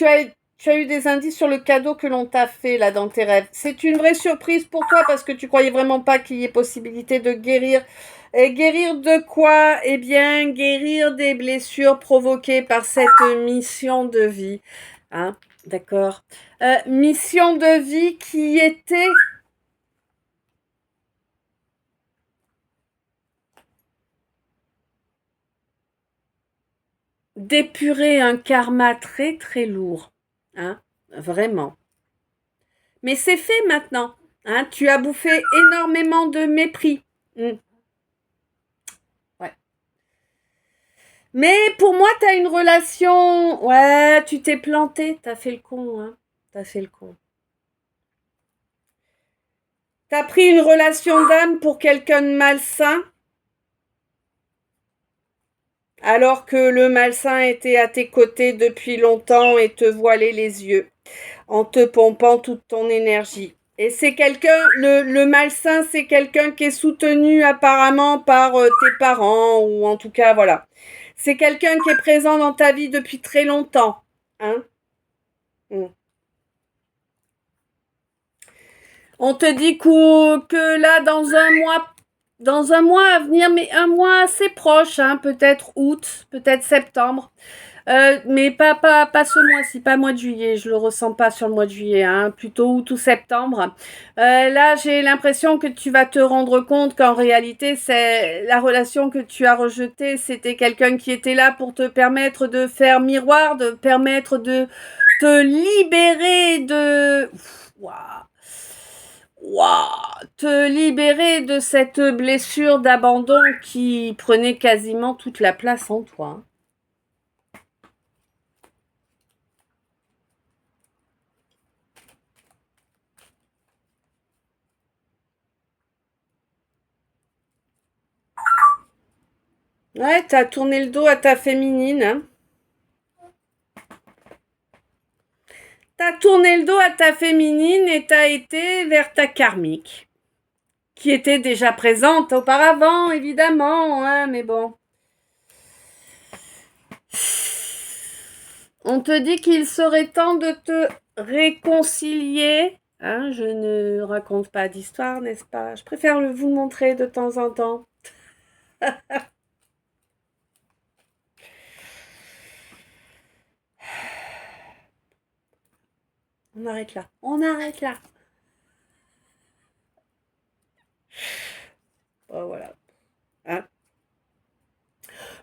as eu des indices sur le cadeau que l'on t'a fait là dans tes rêves. C'est une vraie surprise pour toi parce que tu croyais vraiment pas qu'il y ait possibilité de guérir. Et guérir de quoi? Eh bien, guérir des blessures provoquées par cette mission de vie. Hein, d'accord. Mission de vie qui était d'épurer un karma très très lourd. Hein, vraiment. Mais c'est fait maintenant. Hein, tu as bouffé énormément de mépris. Ouais. Mais pour moi, tu as une relation. Ouais, tu t'es planté. T'as fait le con. Hein. T'as fait le con. T'as pris une relation d'âme pour quelqu'un de malsain. Alors que le malsain était à tes côtés depuis longtemps et te voilait les yeux en te pompant toute ton énergie. Et c'est quelqu'un, le malsain, c'est quelqu'un qui est soutenu apparemment par tes parents, ou en tout cas, voilà. C'est quelqu'un qui est présent dans ta vie depuis très longtemps. Hein. Mm. On te dit que là, dans un mois à venir, mais un mois assez proche, hein, peut-être août, peut-être septembre, mais pas ce mois-ci, pas mois de juillet. Je le ressens pas sur le mois de juillet, hein, plutôt août ou septembre. Là, j'ai l'impression que tu vas te rendre compte qu'en réalité, c'est la relation que tu as rejetée. C'était quelqu'un qui était là pour te permettre de faire miroir, de permettre de te libérer de. Waouh, te libérer de cette blessure d'abandon qui prenait quasiment toute la place en toi. Ouais, t'as tourné le dos à ta féminine. Hein. T'as tourné le dos à ta féminine et t'as été vers ta karmique, qui était déjà présente auparavant, évidemment, hein, mais bon. On te dit qu'il serait temps de te réconcilier. Hein, je ne raconte pas d'histoire, n'est-ce pas? Je préfère vous le montrer de temps en temps. On arrête là. On arrête là. Oh, voilà. Hein.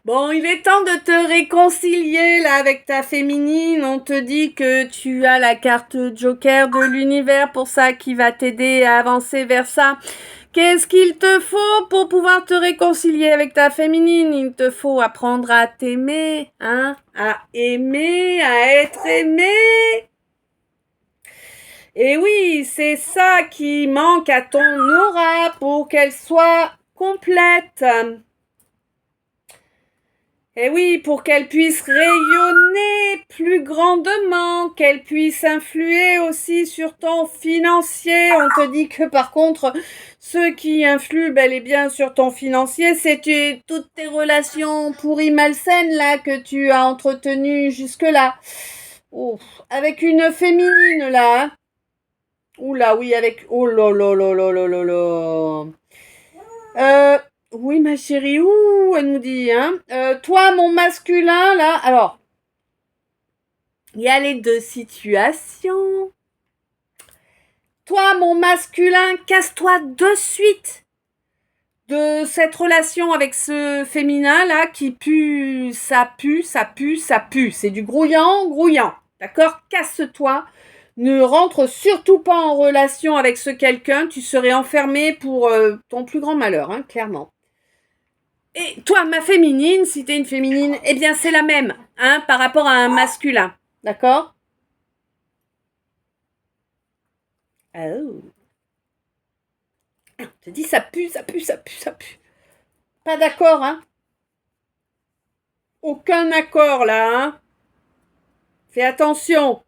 Bon, il est temps de te réconcilier là avec ta féminine. On te dit que tu as la carte Joker de l'univers pour ça qui va t'aider à avancer vers ça. Qu'est-ce qu'il te faut pour pouvoir te réconcilier avec ta féminine? Il te faut apprendre à t'aimer, hein? À aimer, à être aimé. Et oui, c'est ça qui manque à ton aura pour qu'elle soit complète. Et oui, pour qu'elle puisse rayonner plus grandement, qu'elle puisse influer aussi sur ton financier. On te dit que par contre, ce qui influe bel et bien sur ton financier, c'est toutes tes relations pourries malsaines là que tu as entretenues jusque-là. Oh, avec une féminine là. Hein. Oula, oui, avec... Oh là là là là là là là. Oui, ma chérie, ouh, elle nous dit, hein. Toi, mon masculin, là, alors, il y a les deux situations. Toi, mon masculin, casse-toi de suite de cette relation avec ce féminin, là, qui pue, ça pue, ça pue, ça pue. C'est du grouillant, grouillant. D'accord? Casse-toi. Ne rentre surtout pas en relation avec ce quelqu'un. Tu serais enfermé pour ton plus grand malheur, hein, clairement. Et toi, ma féminine, si t'es une féminine, eh bien c'est la même, hein, par rapport à un masculin. D'accord? Oh. On te dit ça pue, ça pue, ça pue, ça pue. Pas d'accord, hein? Aucun accord là, hein? Fais attention.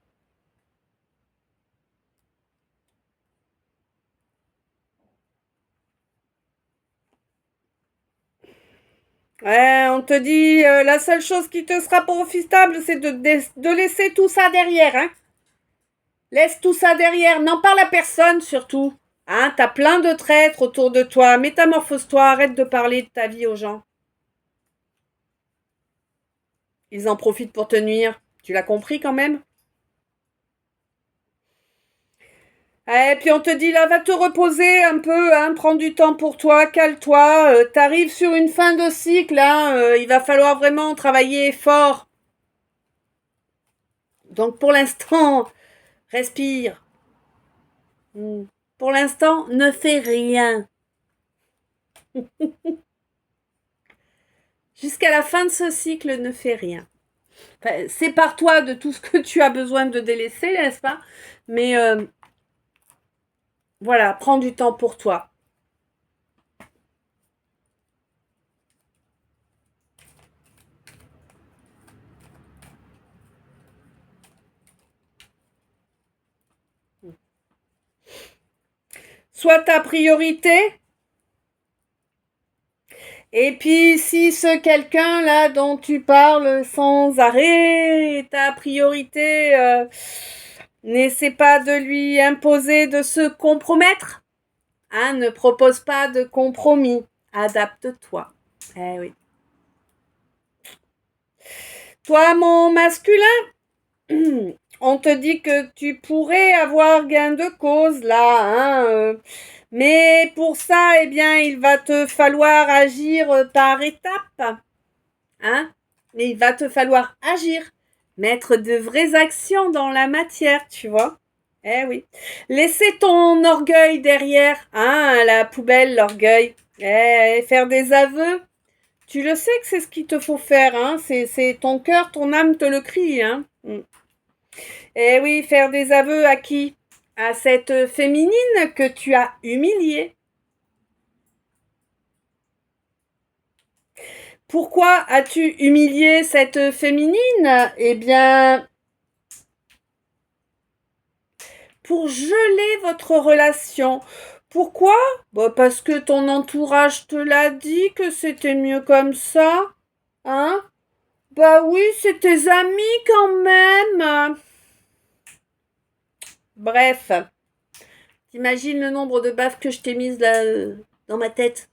Ouais, on te dit, la seule chose qui te sera profitable, c'est de laisser tout ça derrière, hein? Laisse tout ça derrière, n'en parle à personne surtout. Hein, t'as plein de traîtres autour de toi, métamorphose-toi, arrête de parler de ta vie aux gens. Ils en profitent pour te nuire. Tu l'as compris quand même? Et puis on te dit là, va te reposer un peu, hein, prends du temps pour toi, cale-toi, t'arrives sur une fin de cycle, hein, il va falloir vraiment travailler fort. Donc pour l'instant, respire. Pour l'instant, ne fais rien. Jusqu'à la fin de ce cycle, ne fais rien. Enfin, sépare-toi de tout ce que tu as besoin de délaisser, n'est-ce pas? Mais voilà, prends du temps pour toi. Sois ta priorité. Et puis, si ce quelqu'un-là dont tu parles sans arrêt est ta priorité, n'essaie pas de lui imposer de se compromettre. Hein, ne propose pas de compromis. Adapte-toi. Eh oui. Toi, mon masculin, on te dit que tu pourrais avoir gain de cause là, hein, mais pour ça, eh bien, il va te falloir agir par étapes, hein, mais il va te falloir agir, mettre de vraies actions dans la matière, tu vois. Eh oui. Laisser ton orgueil derrière, hein, à la poubelle, l'orgueil. Faire des aveux. Tu le sais que c'est ce qu'il te faut faire, hein. C'est ton cœur, ton âme te le crie, hein. Eh oui, faire des aveux à qui? À cette féminine que tu as humiliée. Pourquoi as-tu humilié cette féminine? Eh bien, pour geler votre relation. Pourquoi? Bah parce que ton entourage te l'a dit que c'était mieux comme ça. Hein? Bah oui, c'est tes amis quand même. Bref. T'imagines le nombre de baffes que je t'ai mises là dans ma tête?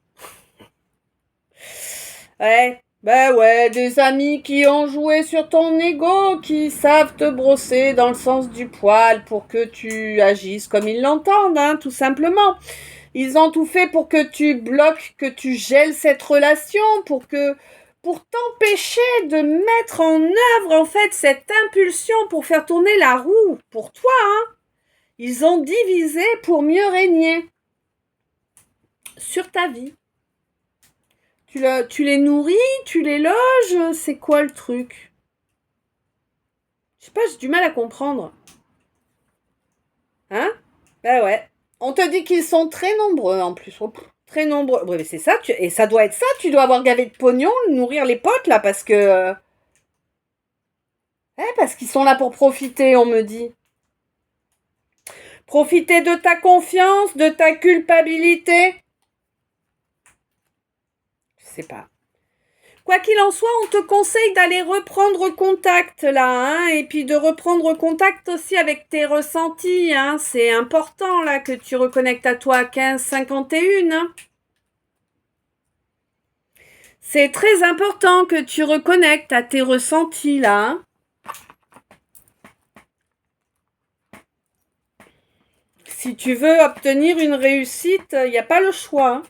Ouais, bah ouais, des amis qui ont joué sur ton ego, qui savent te brosser dans le sens du poil pour que tu agisses comme ils l'entendent, hein, tout simplement. Ils ont tout fait pour que tu bloques, que tu gèles cette relation, pour que pour t'empêcher de mettre en œuvre, en fait, cette impulsion pour faire tourner la roue. Pour toi, hein. Ils ont divisé pour mieux régner sur ta vie. Tu les nourris, tu les loges, c'est quoi le truc? Je sais pas, j'ai du mal à comprendre. Hein? Ben ouais. On te dit qu'ils sont très nombreux en plus. Oh, très nombreux. Ouais, mais c'est ça, et ça doit être ça. Tu dois avoir gavé de pognon, nourrir les potes là, parce que. Parce qu'ils sont là pour profiter, on me dit. Profiter de ta confiance, de ta culpabilité. Je sais pas. Quoi qu'il en soit, on te conseille d'aller reprendre contact là, hein, et puis de reprendre contact aussi avec tes ressentis, hein. C'est important là que tu reconnectes à toi à 15-51. Hein. C'est très important que tu reconnectes à tes ressentis là. Hein. Si tu veux obtenir une réussite, il n'y a pas le choix. Hein.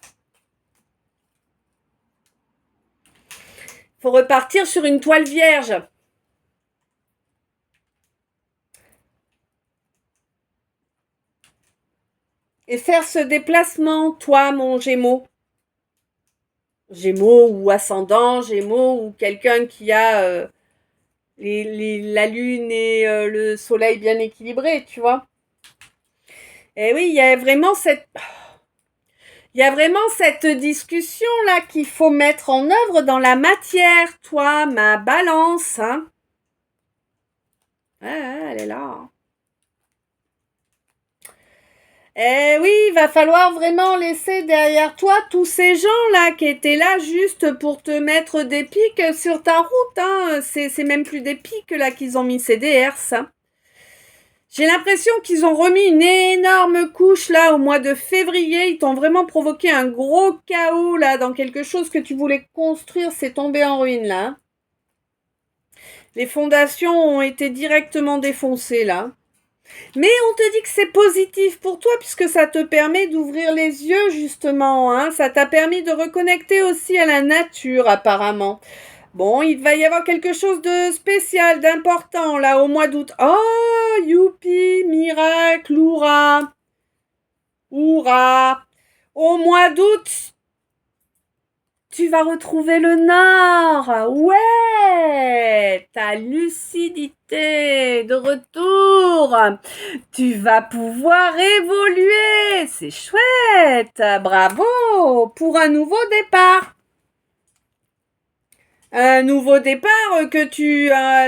Faut repartir sur une toile vierge. Et faire ce déplacement, toi, mon Gémeaux. Gémeaux ou ascendant, Gémeaux ou quelqu'un qui a la lune et le soleil bien équilibrés, tu vois. Et oui, il y a vraiment cette discussion là qu'il faut mettre en œuvre dans la matière, toi, ma balance, hein. Elle est là. Eh oui, il va falloir vraiment laisser derrière toi tous ces gens-là qui étaient là juste pour te mettre des pics sur ta route. Hein. C'est même plus des pics là qu'ils ont mis, c'est des herses. Hein. J'ai l'impression qu'ils ont remis une énorme couche là au mois de février. Ils t'ont vraiment provoqué un gros chaos là dans quelque chose que tu voulais construire. C'est tombé en ruine là. Hein. Les fondations ont été directement défoncées là. Mais on te dit que c'est positif pour toi puisque ça te permet d'ouvrir les yeux justement. Hein. Ça t'a permis de reconnecter aussi à la nature apparemment. Bon, il va y avoir quelque chose de spécial, d'important là au mois d'août. Oh, youpi, miracle, hurrah. Hurrah. Au mois d'août, tu vas retrouver le nord. Ouais, ta lucidité de retour. Tu vas pouvoir évoluer. C'est chouette. Bravo pour un nouveau départ. Un nouveau départ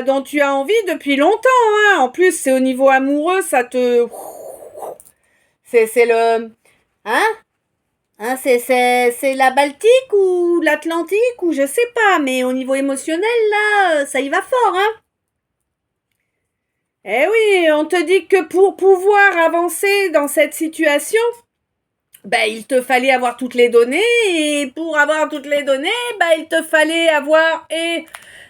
dont tu as envie depuis longtemps. Hein. En plus, c'est au niveau amoureux, ça te... C'est le... Hein? Hein, c'est la Baltique ou l'Atlantique ou je sais pas, mais au niveau émotionnel, là, ça y va fort, hein. Eh oui, on te dit que pour pouvoir avancer dans cette situation, il te fallait avoir toutes les données, et pour avoir toutes les données, il te fallait avoir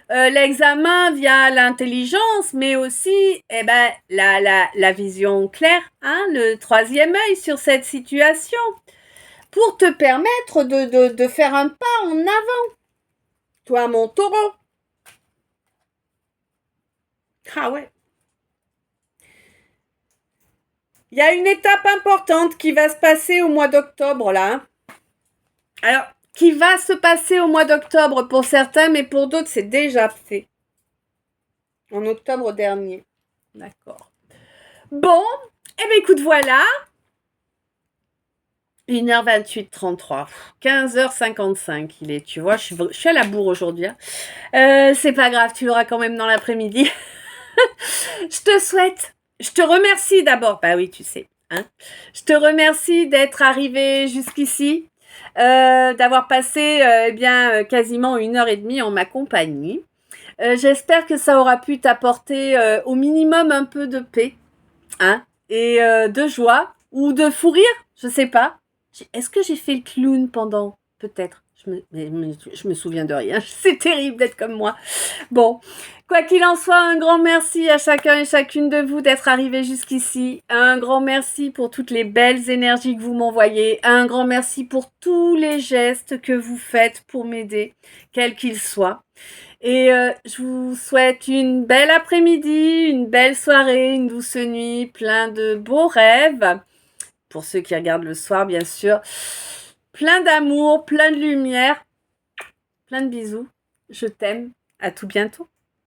l'examen via l'intelligence, mais aussi la vision claire, hein, le troisième œil sur cette situation. Pour te permettre de faire un pas en avant. Toi, mon taureau. Ah ouais. Il y a une étape importante qui va se passer au mois d'octobre, là. Alors, qui va se passer au mois d'octobre pour certains, mais pour d'autres, c'est déjà fait. En octobre dernier. D'accord. Bon, écoute, voilà. 1h28, 33. 15h55, il est, tu vois, je suis à la bourre aujourd'hui. Hein. C'est pas grave, tu l'auras quand même dans l'après-midi. Je te remercie d'abord. Bah oui, tu sais. Hein. Je te remercie d'être arrivé jusqu'ici, d'avoir passé quasiment 1h30 en ma compagnie. J'espère que ça aura pu t'apporter au minimum un peu de paix, hein, et de joie ou de fou rire, je sais pas. Est-ce que j'ai fait le clown pendant? Peut-être. Je me souviens de rien. C'est terrible d'être comme moi. Bon, quoi qu'il en soit, un grand merci à chacun et chacune de vous d'être arrivés jusqu'ici. Un grand merci pour toutes les belles énergies que vous m'envoyez. Un grand merci pour tous les gestes que vous faites pour m'aider, quels qu'ils soient. Et je vous souhaite une belle après-midi, une belle soirée, une douce nuit, plein de beaux rêves. Pour ceux qui regardent le soir, bien sûr. Plein d'amour, plein de lumière, plein de bisous. Je t'aime. À tout bientôt.